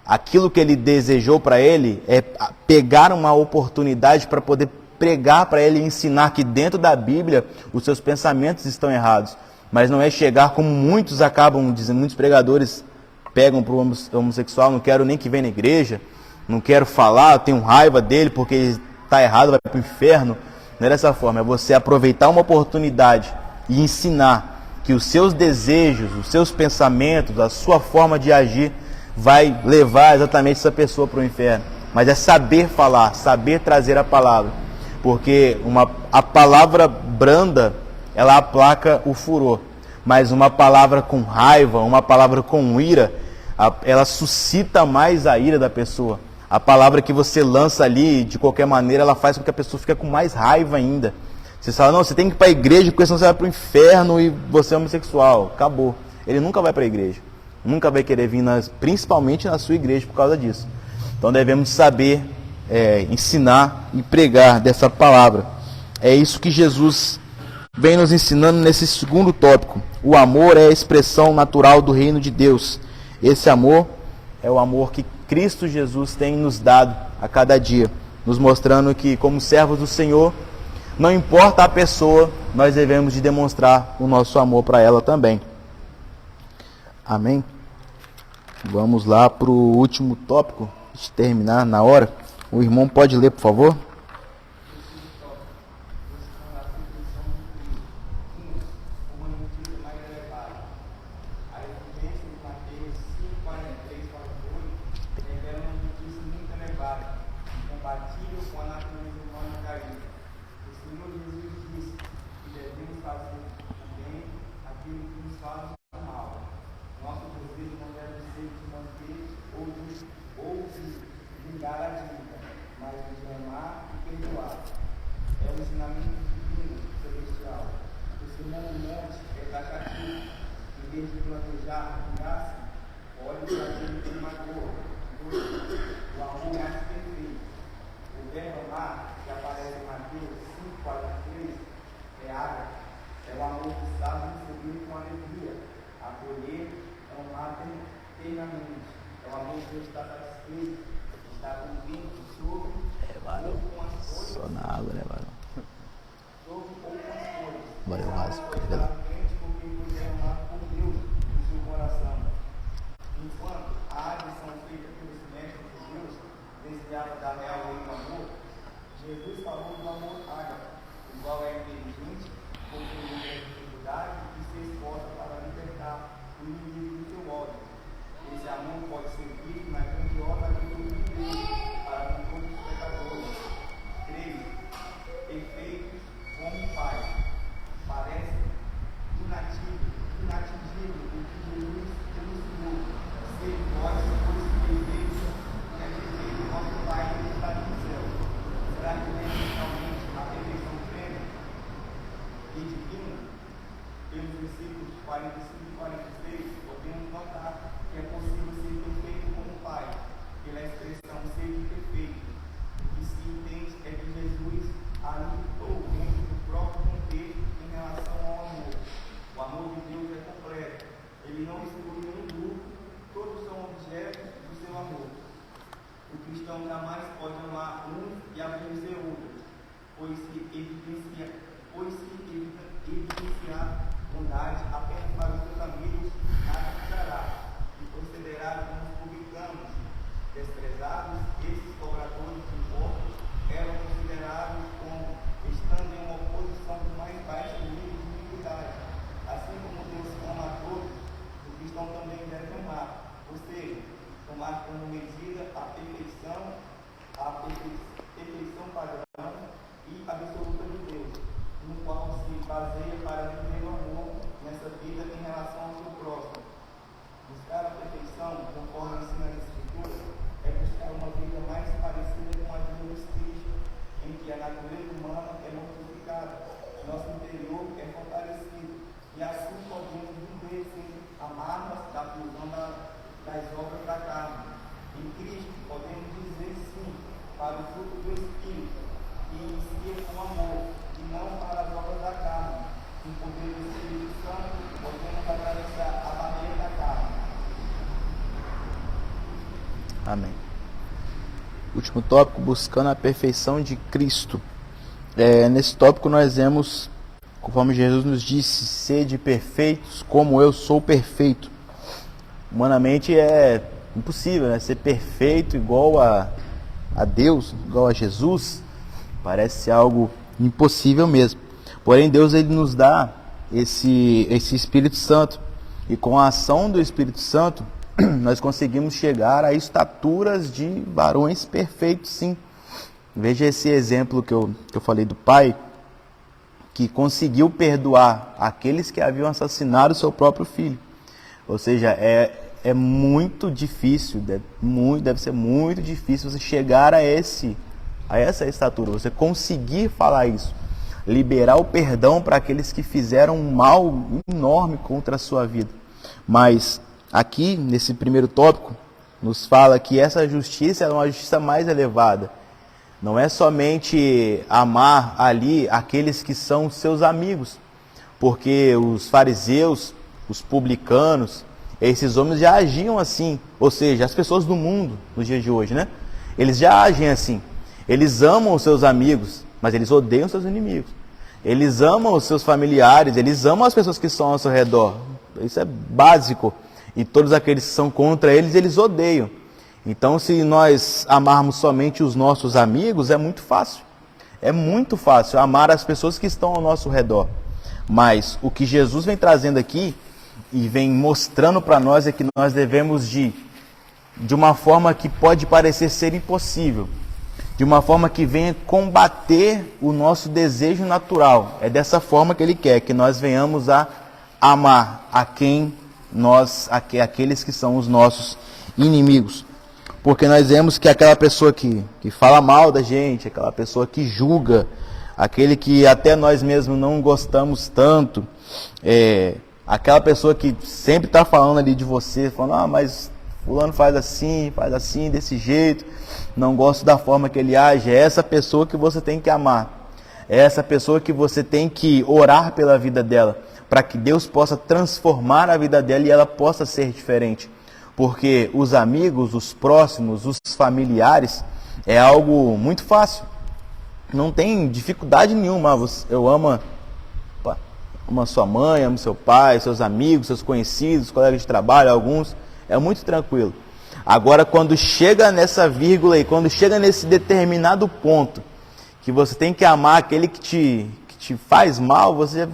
Speaker 1: Aquilo que ele desejou para ele é pegar uma oportunidade para poder pregar para ele e ensinar que dentro da Bíblia os seus pensamentos estão errados. Mas não é chegar como muitos acabam dizendo, muitos pregadores pegam para o homossexual, não quero nem que venha na igreja, não quero falar, eu tenho raiva dele porque ele está errado, vai para o inferno. Não é dessa forma, é você aproveitar uma oportunidade e ensinar que os seus desejos, os seus pensamentos, a sua forma de agir vai levar exatamente essa pessoa para o inferno. Mas é saber falar, saber trazer a palavra. Porque a palavra branda, ela aplaca o furor. Mas uma palavra com raiva, uma palavra com ira, ela suscita mais a ira da pessoa. A palavra que você lança ali, de qualquer maneira, ela faz com que a pessoa fique com mais raiva ainda. Você fala, não, você tem que ir para a igreja, porque senão você vai para o inferno e você é homossexual. Acabou. Ele nunca vai para a igreja. Nunca vai querer vir, principalmente na sua igreja, por causa disso. Então devemos saber ensinar e pregar dessa palavra. É isso que Jesus vem nos ensinando nesse segundo tópico. O amor é a expressão natural do reino de Deus. Esse amor é o amor que Cristo Jesus tem nos dado a cada dia, nos mostrando que, como servos do Senhor, não importa a pessoa, nós devemos de demonstrar o nosso amor para ela também. Amém? Vamos lá para o último tópico, de terminar na hora. O irmão pode ler, por favor? Só na água, né, varão? Valeu, Raso.
Speaker 2: Jesus falou do amor ágape, igual é inteligente, compreende a dificuldade e se esforça para libertar o inimigo do seu ódio. Esse amor pode ser visto na grandiosa atitude de Deus para com todos os pecadores. 3. Efeitos como Pai. Parece inatingível o que Jesus denunciou. Ser vós, pois perfeitos, que é perfeito nosso Pai que está no céu. Será que temos realmente a perfeição plena e divina? Pelos versículos 45 e 46, podemos notar que é possível ser perfeito como Pai, pela expressão ser perfeito. O que se entende é que Jesus alimentou dentro do próprio contexto em relação ao amor. O amor de Deus é completo. Ele não exclui nenhum grupo, todos são objetos do seu amor. O cristão jamais pode amar um e aborrecer outro, pois se evidenciar bondade apenas para os seus amigos, nada ficará, e considerado como publicanos, desprezados, esses cobradores de impostos eram considerados como estando em uma posição do mais baixo nível de iniquidade. Assim como Deus ama a todos, o cristão também deve amar, ou seja, tomar como medida a perfeição padrão e absoluta de Deus, no qual se baseia para viver o amor nessa vida em relação ao seu próximo. Buscar a perfeição, conforme ensina as Escrituras, é buscar uma vida mais parecida com a de Jesus Cristo, em que a natureza humana é mortificada, nosso interior é fortalecido, e assim podemos viver sem amarras da prisão das obras da carne. Em Cristo podemos dizer sim para o fruto do Espírito, que inicia com amor, e
Speaker 3: e não para as obras da carne, no poder do Espírito Santo, podemos atravessar a barreira da carne.
Speaker 1: Amém. Último tópico, buscando a perfeição de Cristo. Nesse tópico nós vemos, conforme Jesus nos disse, sede perfeitos como eu sou perfeito. Humanamente é impossível, né? Ser perfeito igual a Deus, igual a Jesus, parece algo impossível mesmo. Porém, Deus ele nos dá esse Espírito Santo, e com a ação do Espírito Santo nós conseguimos chegar a estaturas de varões perfeitos, sim. Veja esse exemplo que eu falei do pai, que conseguiu perdoar aqueles que haviam assassinado o seu próprio filho. Ou seja, é muito difícil, deve ser muito difícil você chegar a essa estatura, você conseguir falar isso, liberar o perdão para aqueles que fizeram um mal enorme contra a sua vida. Mas aqui, nesse primeiro tópico, nos fala que essa justiça é uma justiça mais elevada. Não é somente amar ali aqueles que são seus amigos, porque os fariseus, os publicanos, esses homens já agiam assim, ou seja, as pessoas do mundo nos dias de hoje, né? Eles já agem assim. Eles amam os seus amigos, mas eles odeiam os seus inimigos. Eles amam os seus familiares, eles amam as pessoas que estão ao seu redor. Isso é básico. E todos aqueles que são contra eles, eles odeiam. Então, se nós amarmos somente os nossos amigos, é muito fácil. É muito fácil amar as pessoas que estão ao nosso redor. Mas o que Jesus vem trazendo aqui e vem mostrando para nós é que nós devemos de uma forma que pode parecer ser impossível, de uma forma que venha combater o nosso desejo natural. É dessa forma que Ele quer que nós venhamos a amar aqueles que são os nossos inimigos. Porque nós vemos que aquela pessoa que fala mal da gente, aquela pessoa que julga, aquele que até nós mesmos não gostamos tanto, aquela pessoa que sempre está falando ali de você, falando, mas fulano faz assim, desse jeito, não gosto da forma que ele age, é essa pessoa que você tem que amar, é essa pessoa que você tem que orar pela vida dela, para que Deus possa transformar a vida dela e ela possa ser diferente. Porque os amigos, os próximos, os familiares, é algo muito fácil. Não tem dificuldade nenhuma. Eu amo sua mãe, amo seu pai, seus amigos, seus conhecidos, colegas de trabalho, alguns. É muito tranquilo. Agora, quando chega nessa vírgula aí, quando chega nesse determinado ponto, que você tem que amar aquele que te faz mal, você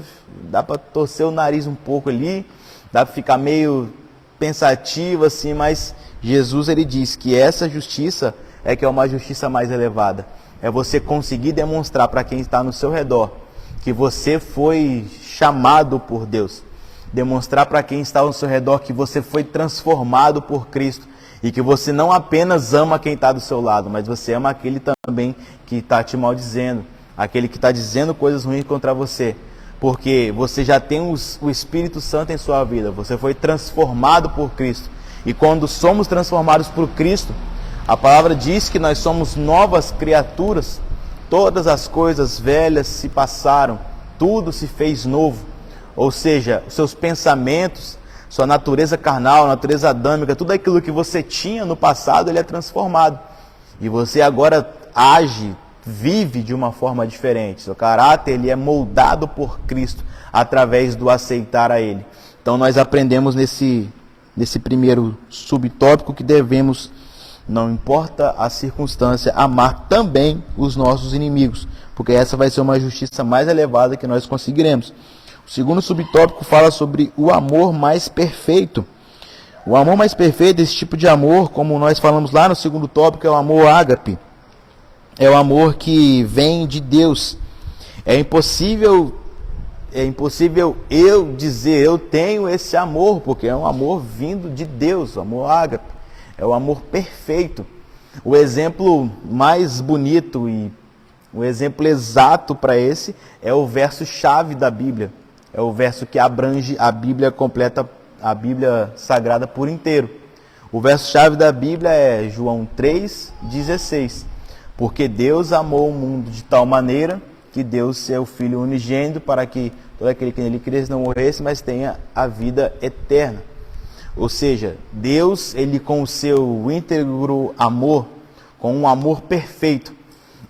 Speaker 1: dá para torcer o nariz um pouco ali, dá para ficar meio pensativo assim, mas Jesus ele diz que essa justiça é que é uma justiça mais elevada. É você conseguir demonstrar para quem está no seu redor que você foi chamado por Deus. Demonstrar para quem está ao seu redor que você foi transformado por Cristo e que você não apenas ama quem está do seu lado, mas você ama aquele também que está te maldizendo, aquele que está dizendo coisas ruins contra você. Porque você já tem o Espírito Santo em sua vida, você foi transformado por Cristo. E quando somos transformados por Cristo, a palavra diz que nós somos novas criaturas. Todas as coisas velhas se passaram, tudo se fez novo. Ou seja, os seus pensamentos, sua natureza carnal, natureza adâmica, tudo aquilo que você tinha no passado, ele é transformado. E você agora age, vive de uma forma diferente. Seu caráter ele é moldado por Cristo através do aceitar a Ele. Então nós aprendemos nesse primeiro subtópico que devemos, não importa a circunstância, amar também os nossos inimigos, porque essa vai ser uma justiça mais elevada que nós conseguiremos. O segundo subtópico fala sobre o amor mais perfeito. O amor mais perfeito, esse tipo de amor, como nós falamos lá no segundo tópico, é o amor ágape. É o amor que vem de Deus. É impossível eu dizer eu tenho esse amor, porque é um amor vindo de Deus, o amor ágape. É o amor perfeito. O exemplo mais bonito e o exemplo exato para esse é o verso-chave da Bíblia. É o verso que abrange a Bíblia completa, a Bíblia Sagrada por inteiro. O verso-chave da Bíblia é João 3,16. Porque Deus amou o mundo de tal maneira que Deus, seu Filho unigênito, para que todo aquele que nele cresce não morresse, mas tenha a vida eterna. Ou seja, Deus, ele com o seu íntegro amor, com um amor perfeito,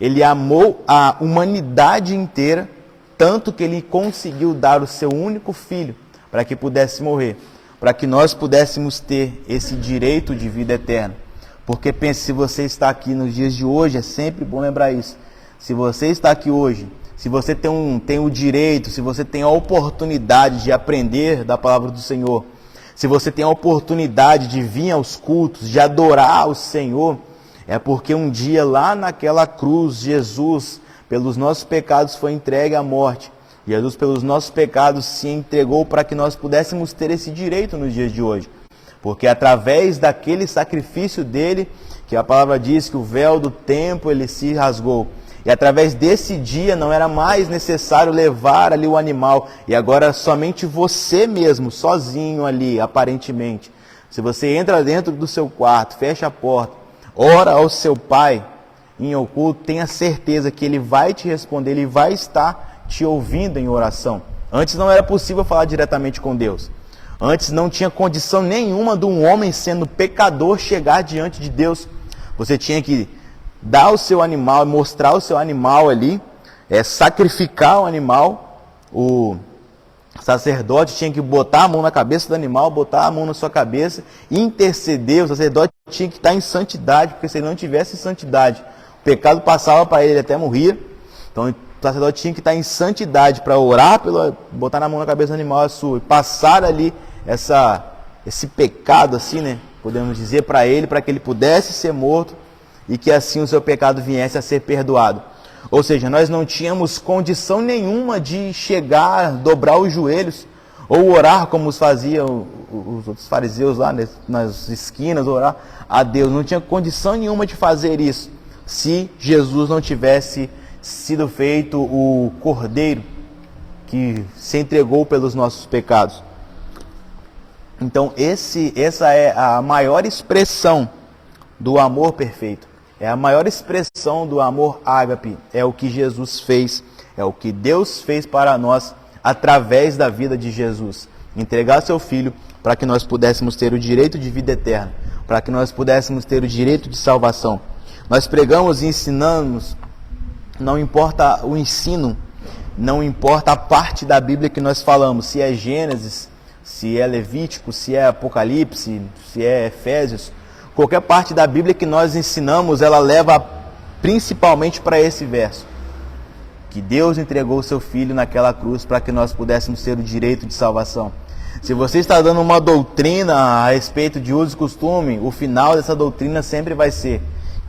Speaker 1: ele amou a humanidade inteira, tanto que ele conseguiu dar o seu único filho para que pudesse morrer, para que nós pudéssemos ter esse direito de vida eterna. Porque pense, se você está aqui nos dias de hoje, é sempre bom lembrar isso. Se você está aqui hoje, se você tem o direito, se você tem a oportunidade de aprender da palavra do Senhor, se você tem a oportunidade de vir aos cultos, de adorar o Senhor, é porque um dia lá naquela cruz, Jesus, pelos nossos pecados, foi entregue à morte. Jesus, pelos nossos pecados, se entregou para que nós pudéssemos ter esse direito nos dias de hoje. Porque através daquele sacrifício dele, que a palavra diz que o véu do templo ele se rasgou. E através desse dia não era mais necessário levar ali o animal. E agora somente você mesmo, sozinho ali, aparentemente. Se você entra dentro do seu quarto, fecha a porta, ora ao seu pai em oculto, tenha certeza que ele vai te responder, ele vai estar te ouvindo em oração. Antes não era possível falar diretamente com Deus. Antes não tinha condição nenhuma de um homem sendo pecador chegar diante de Deus. Você tinha que dar o seu animal, mostrar o seu animal ali, sacrificar o animal. O sacerdote tinha que botar a mão na cabeça do animal, botar a mão na sua cabeça, interceder. O sacerdote tinha que estar em santidade, porque se ele não tivesse em santidade, o pecado passava para ele, ele até morria. Então o sacerdote tinha que estar em santidade para orar, botar na mão na cabeça do animal a sua, e passar ali esse pecado, assim, né? Podemos dizer para ele, para que ele pudesse ser morto e que assim o seu pecado viesse a ser perdoado. Ou seja, nós não tínhamos condição nenhuma de chegar, dobrar os joelhos ou orar como os faziam os outros fariseus lá nas esquinas, orar a Deus. Não tinha condição nenhuma de fazer isso se Jesus não tivesse sido feito o Cordeiro que se entregou pelos nossos pecados. Então essa é a maior expressão do amor perfeito. É a maior expressão do amor ágape. É o que Jesus fez. É o que Deus fez para nós através da vida de Jesus. Entregar seu Filho para que nós pudéssemos ter o direito de vida eterna. Para que nós pudéssemos ter o direito de salvação. Nós pregamos e ensinamos. Não importa o ensino. Não importa a parte da Bíblia que nós falamos. Se é Gênesis, se é Levítico, se é Apocalipse, se é Efésios. Qualquer parte da Bíblia que nós ensinamos, ela leva principalmente para esse verso. Que Deus entregou o seu Filho naquela cruz para que nós pudéssemos ter o direito de salvação. Se você está dando uma doutrina a respeito de uso e costume, o final dessa doutrina sempre vai ser: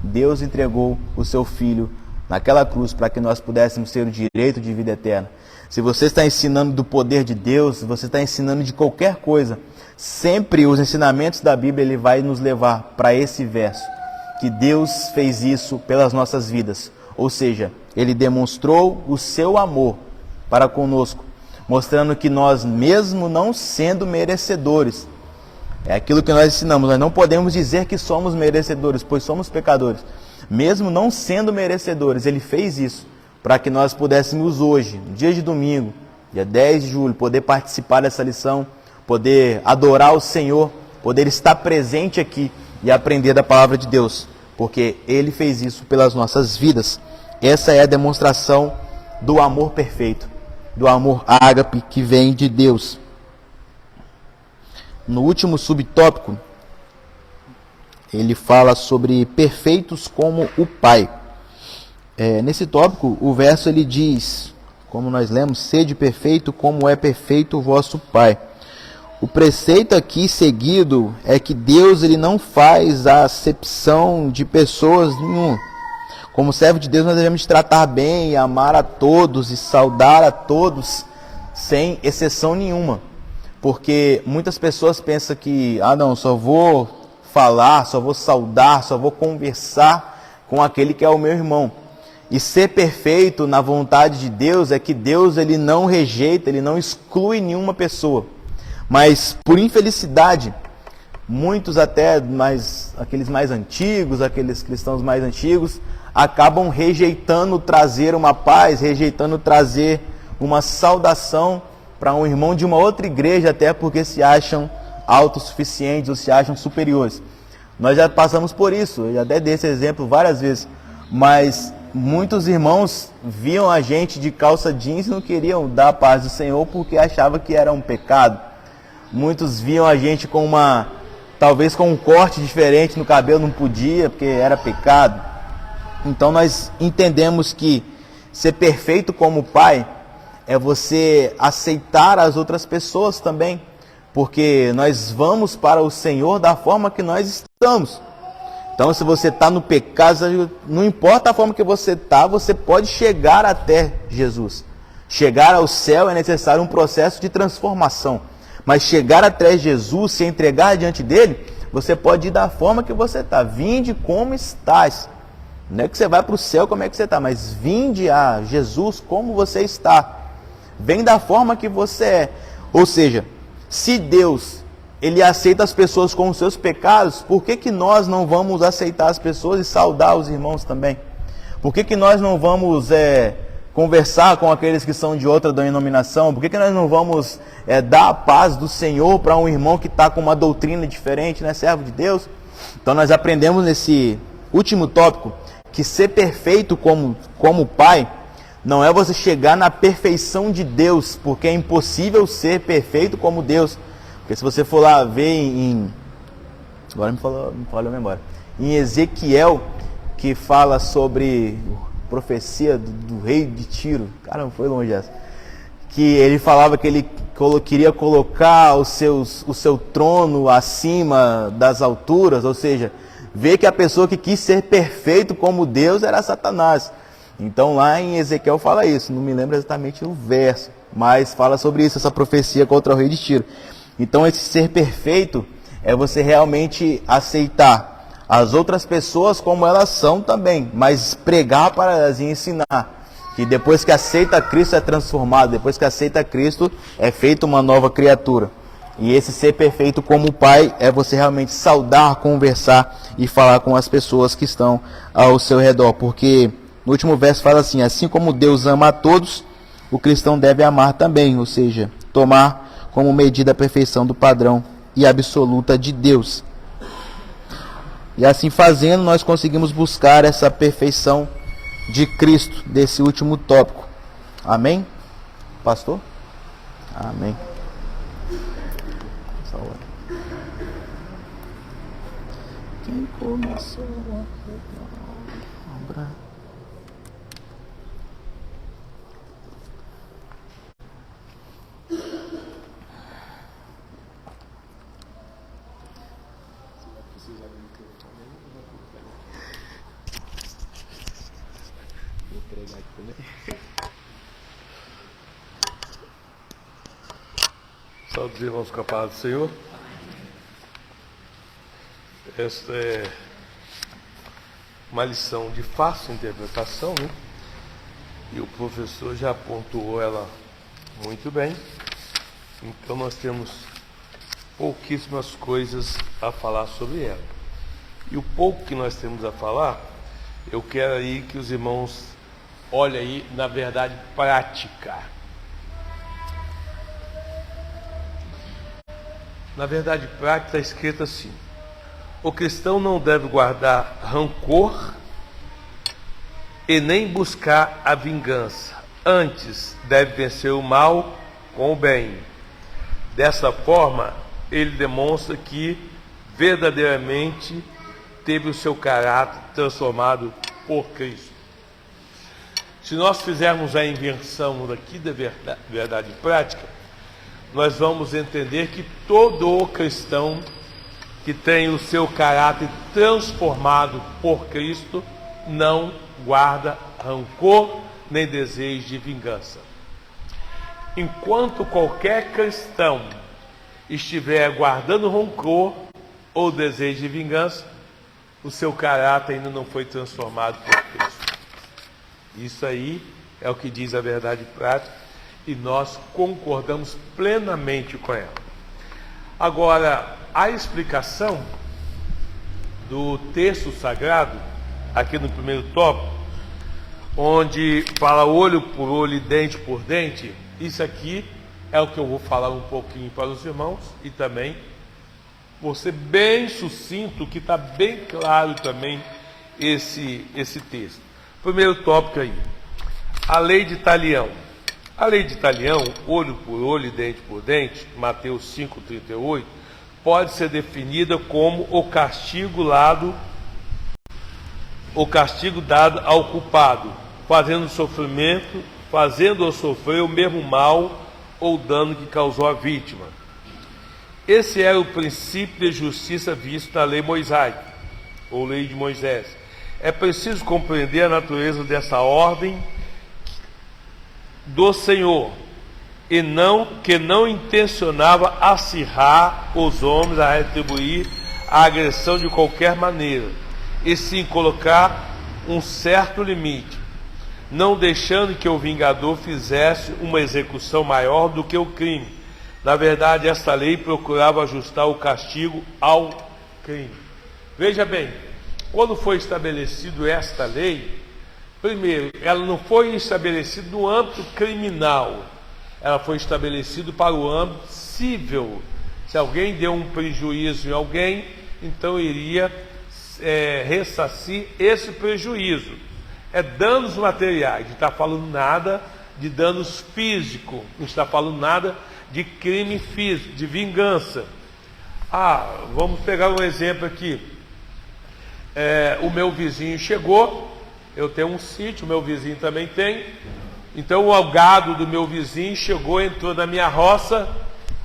Speaker 1: Deus entregou o seu Filho naquela cruz para que nós pudéssemos ter o direito de vida eterna. Se você está ensinando do poder de Deus, se você está ensinando de qualquer coisa, sempre os ensinamentos da Bíblia ele vai nos levar para esse verso, que Deus fez isso pelas nossas vidas. Ou seja, Ele demonstrou o seu amor para conosco, mostrando que nós, mesmo não sendo merecedores, é aquilo que nós ensinamos, nós não podemos dizer que somos merecedores, pois somos pecadores. Mesmo não sendo merecedores, Ele fez isso para que nós pudéssemos hoje, no dia de domingo, dia 10 de julho, poder participar dessa lição, poder adorar o Senhor, poder estar presente aqui e aprender da palavra de Deus, porque Ele fez isso pelas nossas vidas. Essa é a demonstração do amor perfeito, do amor ágape que vem de Deus. No último subtópico, ele fala sobre perfeitos como o Pai. Nesse tópico, o verso ele diz, como nós lemos, sede perfeito como é perfeito o vosso Pai. O preceito aqui seguido é que Deus ele não faz a acepção de pessoas nenhuma. Como servo de Deus nós devemos tratar bem, amar a todos e saudar a todos sem exceção nenhuma. Porque muitas pessoas pensam que, não, só vou falar, só vou saudar, só vou conversar com aquele que é o meu irmão. E ser perfeito na vontade de Deus é que Deus ele não rejeita, ele não exclui nenhuma pessoa. Mas por infelicidade, muitos até aqueles mais antigos, aqueles cristãos mais antigos, acabam rejeitando trazer uma paz, rejeitando trazer uma saudação para um irmão de uma outra igreja, até porque se acham autossuficientes ou se acham superiores. Nós já passamos por isso, eu já dei esse exemplo várias vezes, mas muitos irmãos viam a gente de calça jeans e não queriam dar a paz do Senhor porque achavam que era um pecado. Muitos viam a gente com talvez com um corte diferente no cabelo, não podia porque era pecado. Então nós entendemos que ser perfeito como pai é você aceitar as outras pessoas também, porque nós vamos para o Senhor da forma que nós estamos. Então, se você está no pecado, não importa a forma que você está, você pode chegar até Jesus. Chegar ao céu é necessário um processo de transformação. Mas chegar até Jesus, se entregar diante dele, você pode ir da forma que você está. Vinde como estás. Não é que você vai para o céu como é que você está, mas vinde a Jesus como você está. Vem da forma que você é. Ou seja, se Deus, Ele aceita as pessoas com os seus pecados, por que nós não vamos aceitar as pessoas e saudar os irmãos também? Por que nós não vamos conversar com aqueles que são de outra denominação? Por que nós não vamos dar a paz do Senhor para um irmão que está com uma doutrina diferente, né, servo de Deus? Então nós aprendemos nesse último tópico que ser perfeito como pai não é você chegar na perfeição de Deus, porque é impossível ser perfeito como Deus. Porque se você for lá ver agora me falou a memória, em Ezequiel, que fala sobre profecia do rei de Tiro, caramba, foi longe essa, que ele falava que ele queria colocar o seu trono acima das alturas, ou seja, ver que a pessoa que quis ser perfeito como Deus era Satanás. Então lá em Ezequiel fala isso, não me lembro exatamente o verso, mas fala sobre isso, essa profecia contra o rei de Tiro. Então esse ser perfeito é você realmente aceitar as outras pessoas como elas são também, mas pregar para elas e ensinar que depois que aceita Cristo é transformado, depois que aceita Cristo é feita uma nova criatura. E esse ser perfeito como pai é você realmente saudar, conversar e falar com as pessoas que estão ao seu redor, porque no último verso fala assim como Deus ama a todos, o cristão deve amar também, ou seja, tomar como medida a perfeição do padrão e absoluta de Deus. E assim fazendo, nós conseguimos buscar essa perfeição de Cristo, desse último tópico. Amém? Pastor? Amém. Quem começou a obra?
Speaker 5: Saúde os irmãos com a paz do Senhor. Esta é uma lição de fácil interpretação, né? E o professor já pontuou ela muito bem. Então nós temos pouquíssimas coisas a falar sobre ela. E o pouco que nós temos a falar, eu quero aí que os irmãos olhem aí na verdade prática. Na verdade prática está escrito assim: o cristão não deve guardar rancor e nem buscar a vingança. Antes, deve vencer o mal com o bem. Dessa forma, ele demonstra que verdadeiramente teve o seu caráter transformado por Cristo. Se nós fizermos a inversão daqui da verdade prática, nós vamos entender que todo cristão que tem o seu caráter transformado por Cristo não guarda rancor nem desejo de vingança. Enquanto qualquer cristão estiver guardando rancor ou desejo de vingança, o seu caráter ainda não foi transformado por Cristo. Isso aí é o que diz a verdade prática e nós concordamos plenamente com ela. Agora, a explicação do texto sagrado aqui no primeiro tópico, onde fala olho por olho e dente por dente, isso aqui é o que eu vou falar um pouquinho para os irmãos e também vou ser bem sucinto, que está bem claro também esse texto. Primeiro tópico aí, a lei de Talião. A lei de Talião, olho por olho e dente por dente, Mateus 5,38, pode ser definida como o castigo dado ao culpado, fazendo fazendo-o sofrer o mesmo mal ou dano que causou a vítima. Esse era o princípio de justiça visto na lei mosaica, ou lei de Moisés. É preciso compreender a natureza dessa ordem do Senhor, que não intencionava acirrar os homens a retribuir a agressão de qualquer maneira, e sim colocar um certo limite, não deixando que o vingador fizesse uma execução maior do que o crime. Na verdade, esta lei procurava ajustar o castigo ao crime. Veja bem, quando foi estabelecido esta lei, primeiro, ela não foi estabelecida no âmbito criminal, ela foi estabelecida para o âmbito civil. Se alguém deu um prejuízo em alguém, então iria ressarcir esse prejuízo. É danos materiais, não está falando nada de danos físicos, não está falando nada de crime físico, de vingança. Vamos pegar um exemplo aqui. O meu vizinho chegou, eu tenho um sítio, o meu vizinho também tem, então o gado do meu vizinho chegou, entrou na minha roça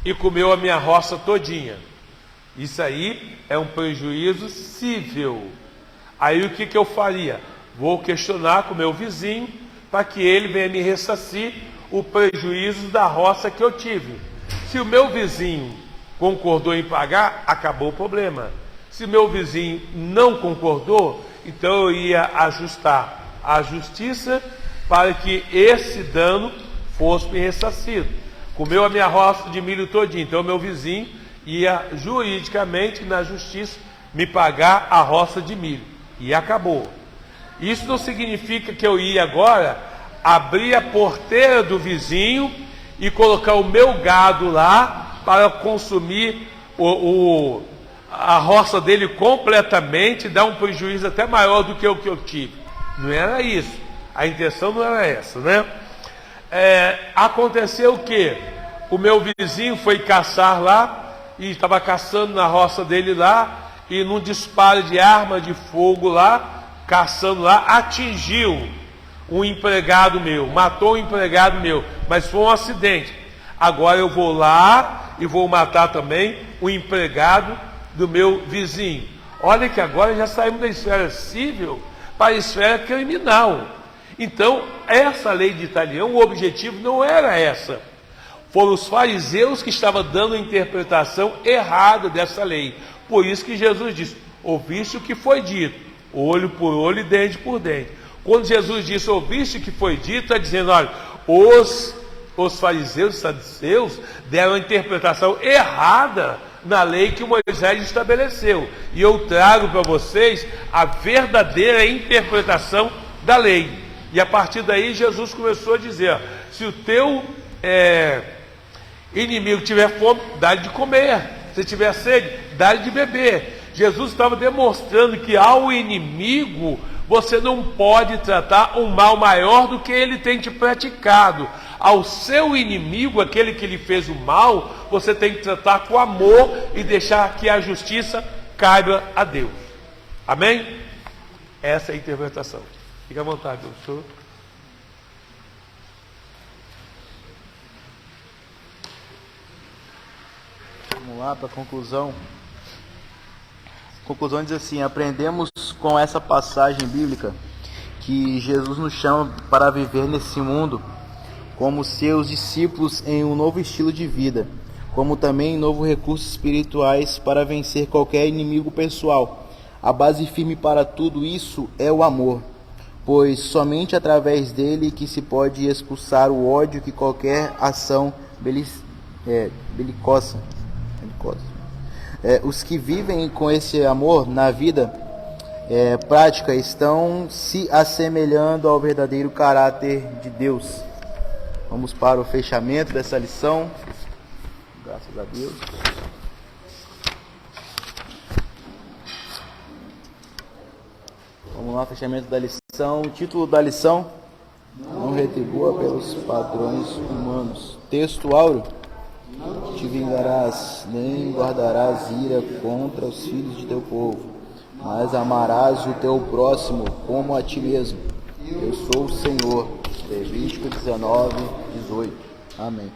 Speaker 5: e comeu a minha roça todinha. Isso aí é um prejuízo civil. Aí o que eu faria? Vou questionar com o meu vizinho para que ele venha me ressarcir o prejuízo da roça que eu tive. Se o meu vizinho concordou em pagar, acabou o problema. Se o meu vizinho não concordou, então eu ia ajustar a justiça para que esse dano fosse me ressarcido. Comeu a minha roça de milho todinho, então o meu vizinho ia juridicamente na justiça me pagar a roça de milho. E acabou. Isso não significa que eu ia agora abrir a porteira do vizinho e colocar o meu gado lá para consumir a roça dele completamente, dar um prejuízo até maior do que o que eu tive. Não era isso. A intenção não era essa, né? Aconteceu o quê? O meu vizinho foi caçar lá e estava caçando na roça dele lá, e num disparo de arma de fogo lá, caçando lá, atingiu um empregado meu, matou um empregado meu, mas foi um acidente. Agora eu vou lá e vou matar também o empregado do meu vizinho. Olha que agora já saímos da esfera civil para a esfera criminal. Então, essa lei de Talião, o objetivo não era essa. Foram os fariseus que estavam dando a interpretação errada dessa lei. Por isso que Jesus disse: ouviste o que foi dito, olho por olho e dente por dente. Quando Jesus disse ouviste o que foi dito, está dizendo, olha, os fariseus e saduceus deram a interpretação errada na lei que Moisés estabeleceu. E eu trago para vocês a verdadeira interpretação da lei. E a partir daí Jesus começou a dizer: se o teu inimigo tiver fome, dá-lhe de comer. Se tiver sede, dá-lhe de beber. Jesus estava demonstrando que ao inimigo você não pode tratar um mal maior do que ele tem te praticado. Ao seu inimigo, aquele que lhe fez o mal, você tem que tratar com amor e deixar que a justiça caiba a Deus. Amém? Essa é a interpretação. Fique à vontade, professor.
Speaker 1: Vamos lá para a conclusão. A conclusão diz assim: aprendemos com essa passagem bíblica que Jesus nos chama para viver nesse mundo como seus discípulos em um novo estilo de vida, como também novos recursos espirituais para vencer qualquer inimigo pessoal. A base firme para tudo isso é o amor, pois somente através dele que se pode expulsar o ódio que qualquer ação belicosa. Os que vivem com esse amor na vida prática estão se assemelhando ao verdadeiro caráter de Deus. Vamos para o fechamento dessa lição. Graças a Deus. Vamos lá, fechamento da lição. O título da lição: não retribua pelos padrões humanos. Texto áureo: te vingarás, nem guardarás ira contra os filhos de teu povo, mas amarás o teu próximo como a ti mesmo. Eu sou o Senhor. Levítico 19:18. Amém.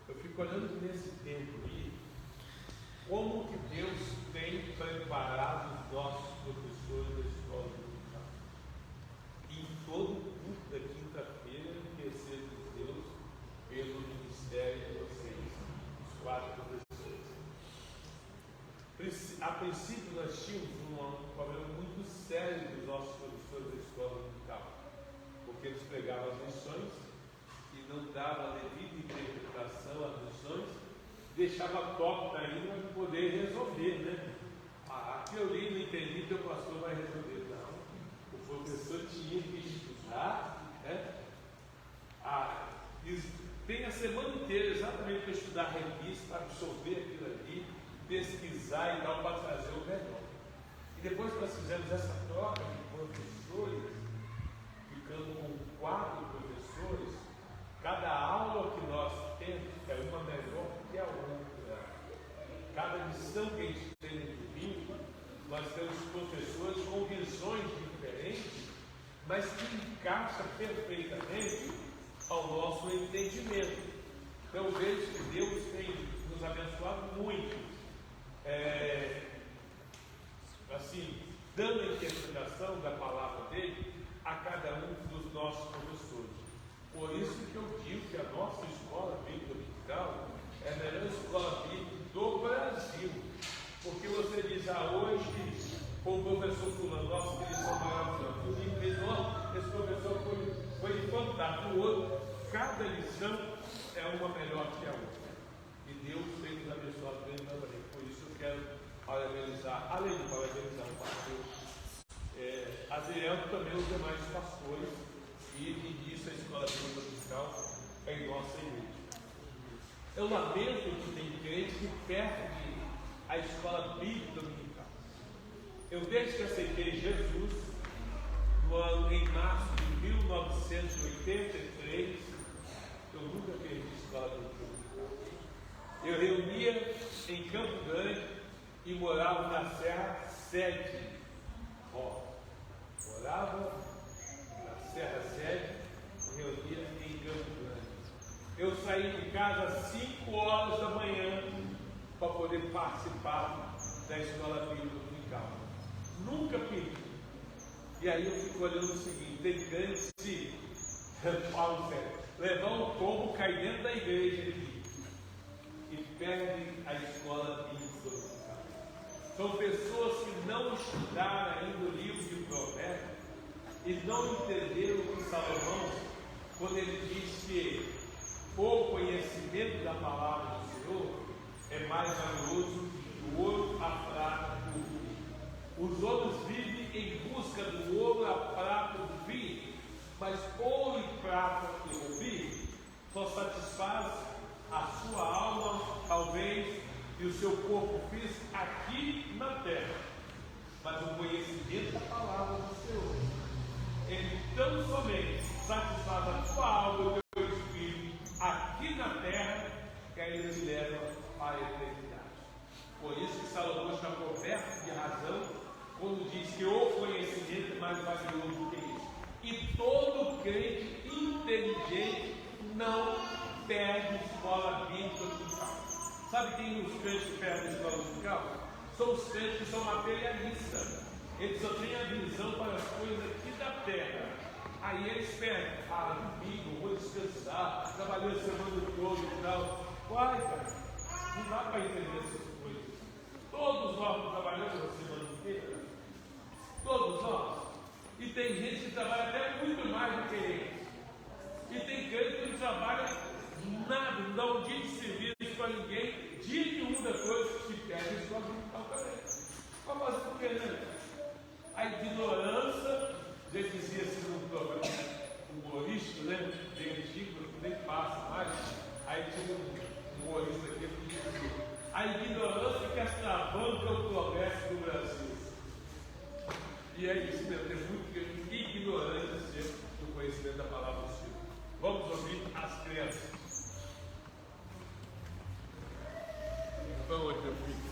Speaker 5: Eu fico olhando nesse tempo aí, como que Deus tem preparado os nossos professores da escola dominical. Em todo o culto da quinta-feira, recebo de Deus pelo ministério de vocês, os 4 professores. A princípio, nós tínhamos um problema muito sério dos nossos professores da escola dominical, porque eles pregavam as lições e não dava a devida interpretação às lições, deixava top ainda para poder resolver, né? Aqui eu li, não entendi, teu pastor vai resolver. Não, o professor tinha que estudar, né? Tem a semana inteira exatamente para estudar a revista, para absorver aquilo ali, pesquisar e tal, para trazer o melhor. E depois nós fizemos essa troca de professores, ficando com 4 professores. Cada aula que nós temos é uma melhor que a outra. Cada lição que a gente tem no domingo, nós temos professores com visões diferentes, mas que encaixam perfeitamente ao nosso entendimento. Então eu vejo que Deus tem nos abençoado muito, dando a interpretação da palavra dele a cada um dos nossos professores. Por isso que eu digo que a nossa escola bíblica dominical é a melhor escola bíblica do Brasil. Porque você diz, hoje, com o professor fulano, nossa, que eles são maravilhosos. Esse professor foi fantástico. O outro, cada lição é uma melhor que a outra. E Deus tem nos abençoado grandemente. Por isso eu quero parabenizar, além de parabenizar o pastor Aziel, também os demais pastores. E disso a escola bíblica dominical é em nossa igreja. Eu lamento que tem crente que perde a escola bíblica dominical. Eu, desde que aceitei Jesus, em março de 1983, eu nunca perdi a escola bíblica dominical. Eu reunia em Campo Grande e morava na Serra 7. Morava Serra 7, reunia em Campo Grande. Eu saí de casa às 5 horas da manhã para poder participar da escola bíblica dominical. dominical. Nunca pedi. E aí eu fico olhando o seguinte: tem crente se Paulo sério, levar um tombo, cair dentro da igreja e perde a escola bíblica dominical. São pessoas que não estudaram ainda o livro de Provérbios e não entenderam o que Salomão, quando ele diz que o conhecimento da palavra do Senhor é mais valioso que o ouro, a prata e o vinho. Os outros vivem em busca do ouro, a prata e do vinho, mas ouro e prata e rubi só satisfaz a sua alma, talvez, e o seu corpo físico aqui na terra. Mas o conhecimento da palavra do Senhor, ele tão somente satisfaz a tua alma e o teu espírito aqui na terra, que aí ele te leva para a eternidade. Por isso que Salomão está coberto de razão quando diz que o conhecimento é mais valioso que isso. E todo crente inteligente não perde escola bíblica dominical. Sabe quem os crentes que perdem escola dominical? São os crentes que são materialistas. Eles só têm a visão para as coisas aqui da terra. Aí eles perdem: domingo, vou descansar, trabalhei a semana toda e tal. Vai, cara, não dá para entender essas coisas. Todos nós trabalhamos a semana inteira. Todos nós. E tem gente que trabalha até muito mais do que eles. E tem crente que não trabalha nada, não dá um dia de serviço para ninguém, dia nenhum da coisa, se perde a escola dominical também. Mas fazer por quê, né? A ignorância, já dizia assim no programa humorista, né? Bem antigo, nem passa mais. Aí tinha um humorista aqui que dizia assim: a ignorância que atravanca o progresso do Brasil. E é isso mesmo, tem muito ignorância do conhecimento da palavra do Senhor. Vamos ouvir as crianças. Então, hoje eu fico.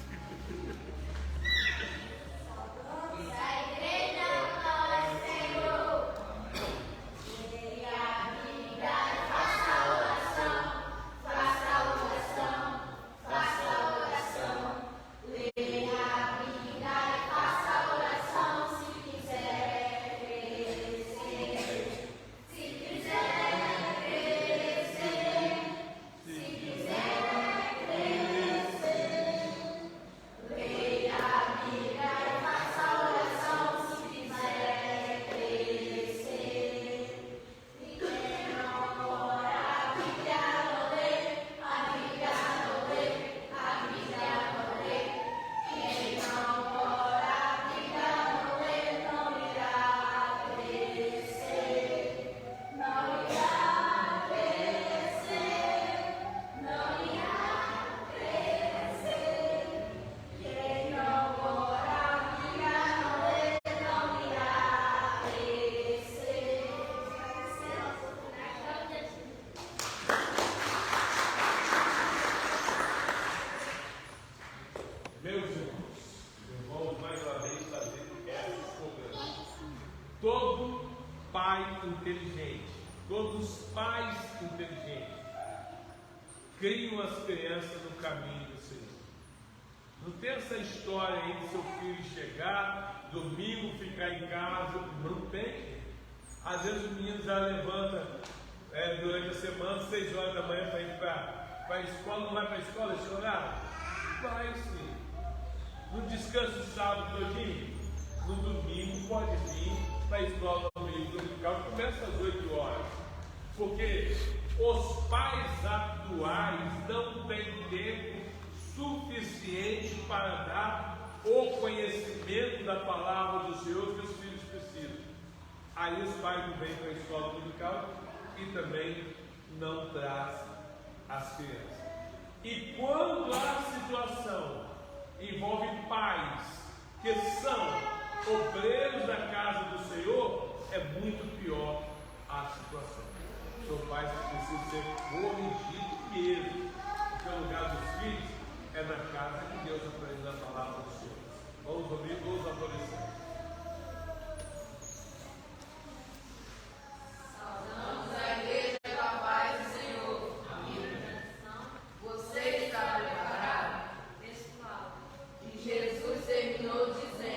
Speaker 5: Todo pai inteligente, todos os pais inteligentes criam as crianças no caminho do Senhor. Não tem essa história aí de seu filho chegar, domingo ficar em casa, não tem. Às vezes o menino já levanta durante a semana, 6 horas da manhã para ir para a escola, não vai para a escola esse horário? Vai sim. No descanso sábado todinho, no domingo pode vir para a escola dominical, começa às 8 horas. Porque os pais atuais não têm tempo suficiente para dar o conhecimento da palavra do Senhor que os filhos precisam. Aí os pais não vêm para a escola dominical e também não trazem as crianças. E quando a situação envolve pais que são obreiros da casa do Senhor, é muito pior a situação. São pais que precisam ser corrigidos mesmo, porque o lugar dos filhos é na casa que Deus aprende a palavra do Senhor. Vamos ouvir os adolescentes.
Speaker 6: Saudamos a igreja da paz do Senhor. Amém. Você está preparado? E Jesus terminou dizendo: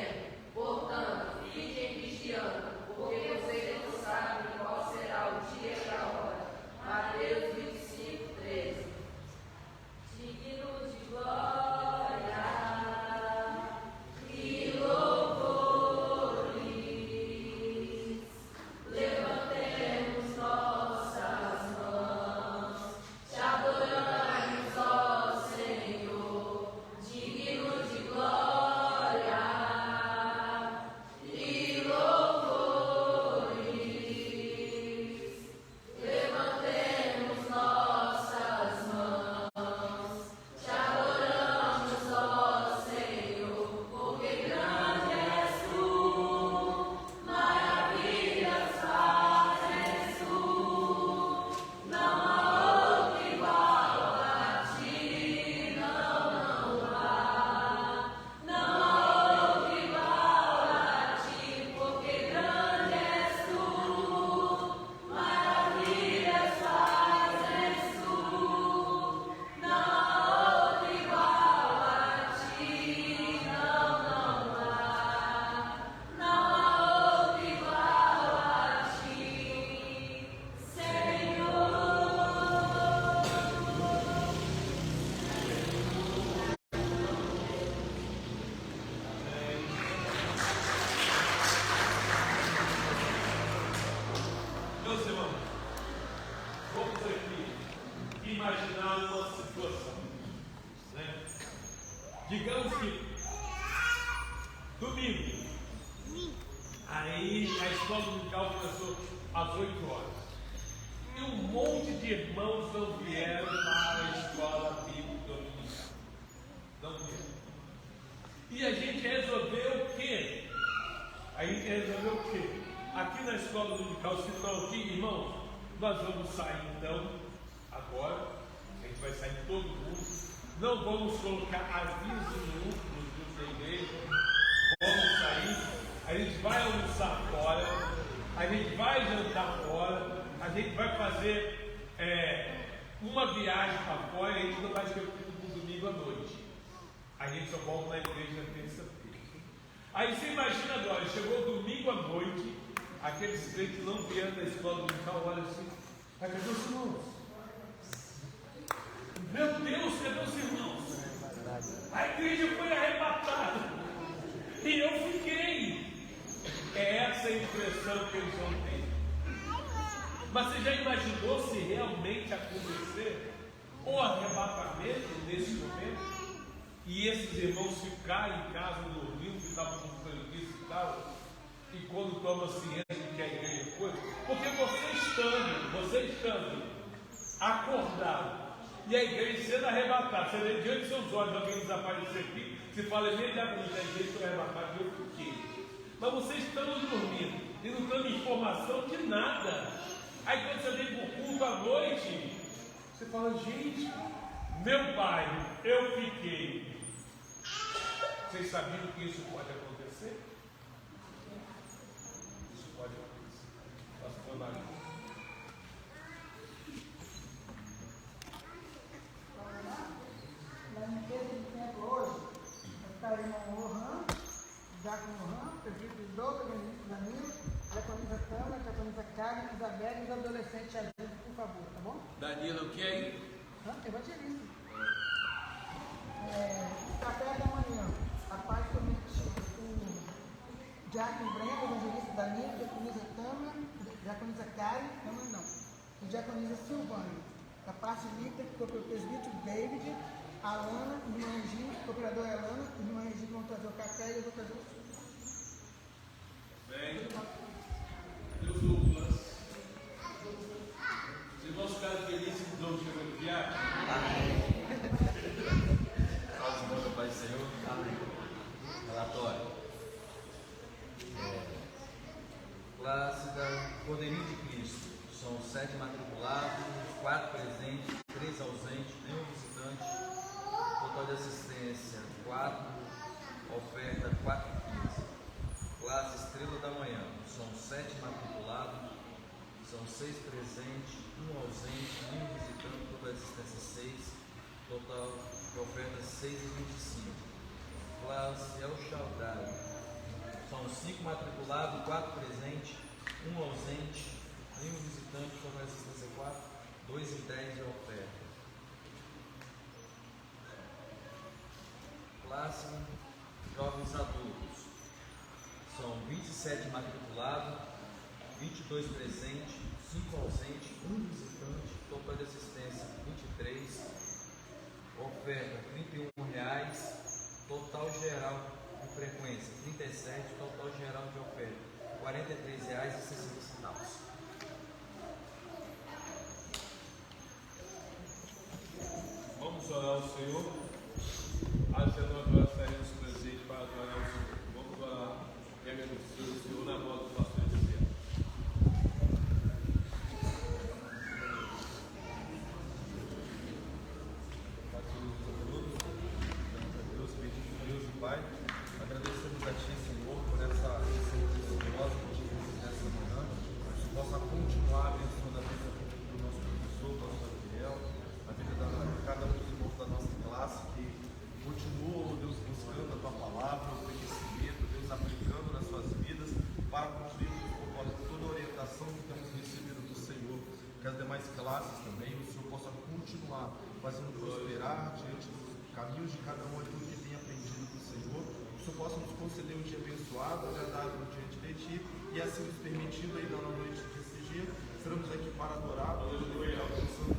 Speaker 5: Digamos que domingo, aí a escola dominical começou às 8 horas. E um monte de irmãos não vieram para a escola bíblica dominical. Não vieram. E a gente resolveu o quê? Aqui na escola dominical, se estão aqui, irmãos, nós vamos sair então, agora, a gente vai sair todo mundo. Não vamos colocar aviso nenhum nos grupos da igreja. Vamos sair, a gente vai almoçar fora, a gente vai jantar fora, a gente vai fazer uma viagem para fora e a gente não vai ter no domingo à noite. A gente só volta na igreja na terça-feira. Aí você imagina agora, chegou domingo à noite, aqueles crentes não vieram da escola dominical, olha assim, cadê os irmãos? Meu Deus, cadê os irmãos? A igreja foi arrebatada e eu fiquei. É essa a impressão que eles vão ter. Mas você já imaginou se realmente acontecer o arrebatamento nesse momento? E esses irmãos ficaram em casa, dormindo, ficavam com preguiça e tal, e quando tomam ciência de que a igreja foi, porque você estando acordado, e a igreja sendo arrebatada, você vê diante de seus olhos alguém desaparecer aqui, você fala imediatamente, a igreja foi arrebatada e eu fiquei. Mas vocês estão dormindo e não dando informação de nada. Aí quando você vem para o culto à noite, você fala, gente, meu pai, eu fiquei. Vocês sabiam que isso pode acontecer? Isso pode acontecer. Pastor Maria.
Speaker 7: Na limpeza do templo hoje, está aí o Rohan, Diácono Rohan, presbítero Douglas, ministro Danilo, diaconisa Tâmara, diaconisa Karen, Isabel e os adolescentes ajudem, por favor, tá bom?
Speaker 5: Danilo, o que é isso?
Speaker 7: Evangelista. Café da manhã, a paz promete o Diácono Brenda, evangelista Danilo, diaconisa Tâmara, diaconisa Karen, não, e diaconisa Silvânia. Da parte líder, o presbítero David, a Alana, irmã Regina, o cooperador Alana, irmã Regina vão trazer o café e eu vou trazer o suco.
Speaker 5: Bem, Deus Douglas. Os irmãos ficaram felizes que Deus chegou de viagem?
Speaker 8: Amém. Salve, meu Pai Senhor. Amém. Relatório. Classe da Cordeirinho de Cristo. São 7 matriculados, 4 presentes, 3 ausentes, nenhum visitante. Total de assistência 4, oferta 4,15. Classe Estrela da Manhã. São 7 matriculados, são 6 presentes, 1 ausente, nenhum visitante. Total de assistência 6. Total de oferta 6,25. Classe El Shaddai. São 5 matriculados, 4 presentes, 1 ausente, nenhum visitante, total de assistência 4, 2,10 de oferta. Classe Jovens Adultos. São 27 matriculados, 22 presentes, 5 ausentes, 1 visitante, total de assistência 23, oferta R$31, total geral de frequência 37, total geral de oferta R$43,60.
Speaker 5: Vamos orar ao Senhor. Fazendo agora saímos presentes para adorar o Senhor. Vamos orar e agradecer o Senhor na voz do pastor Ezequiel.
Speaker 3: Deus, bendito Deus e Pai, agradecemos a Ti, Senhor, por essa preciosa nessa manhã, que possa continuar abençoando a vida do nosso professor, do pastor Gabriel, a vida de cada um dos irmãos da nossa classe, que continuam, Deus, buscando a Tua palavra, o conhecimento, Deus, aplicando nas suas vidas, para cumprirmos o propósito, toda a orientação que temos recebido do Senhor, que as demais classes também, o Senhor possa continuar fazendo prosperar diante dos caminhos de cada um aquilo que tem aprendido do Senhor, que o Senhor possa nos conceder um dia abençoado, agradável diante de Ti, e assim nos permitindo ainda na noite desse dia, estaremos aqui para adorar, alcançando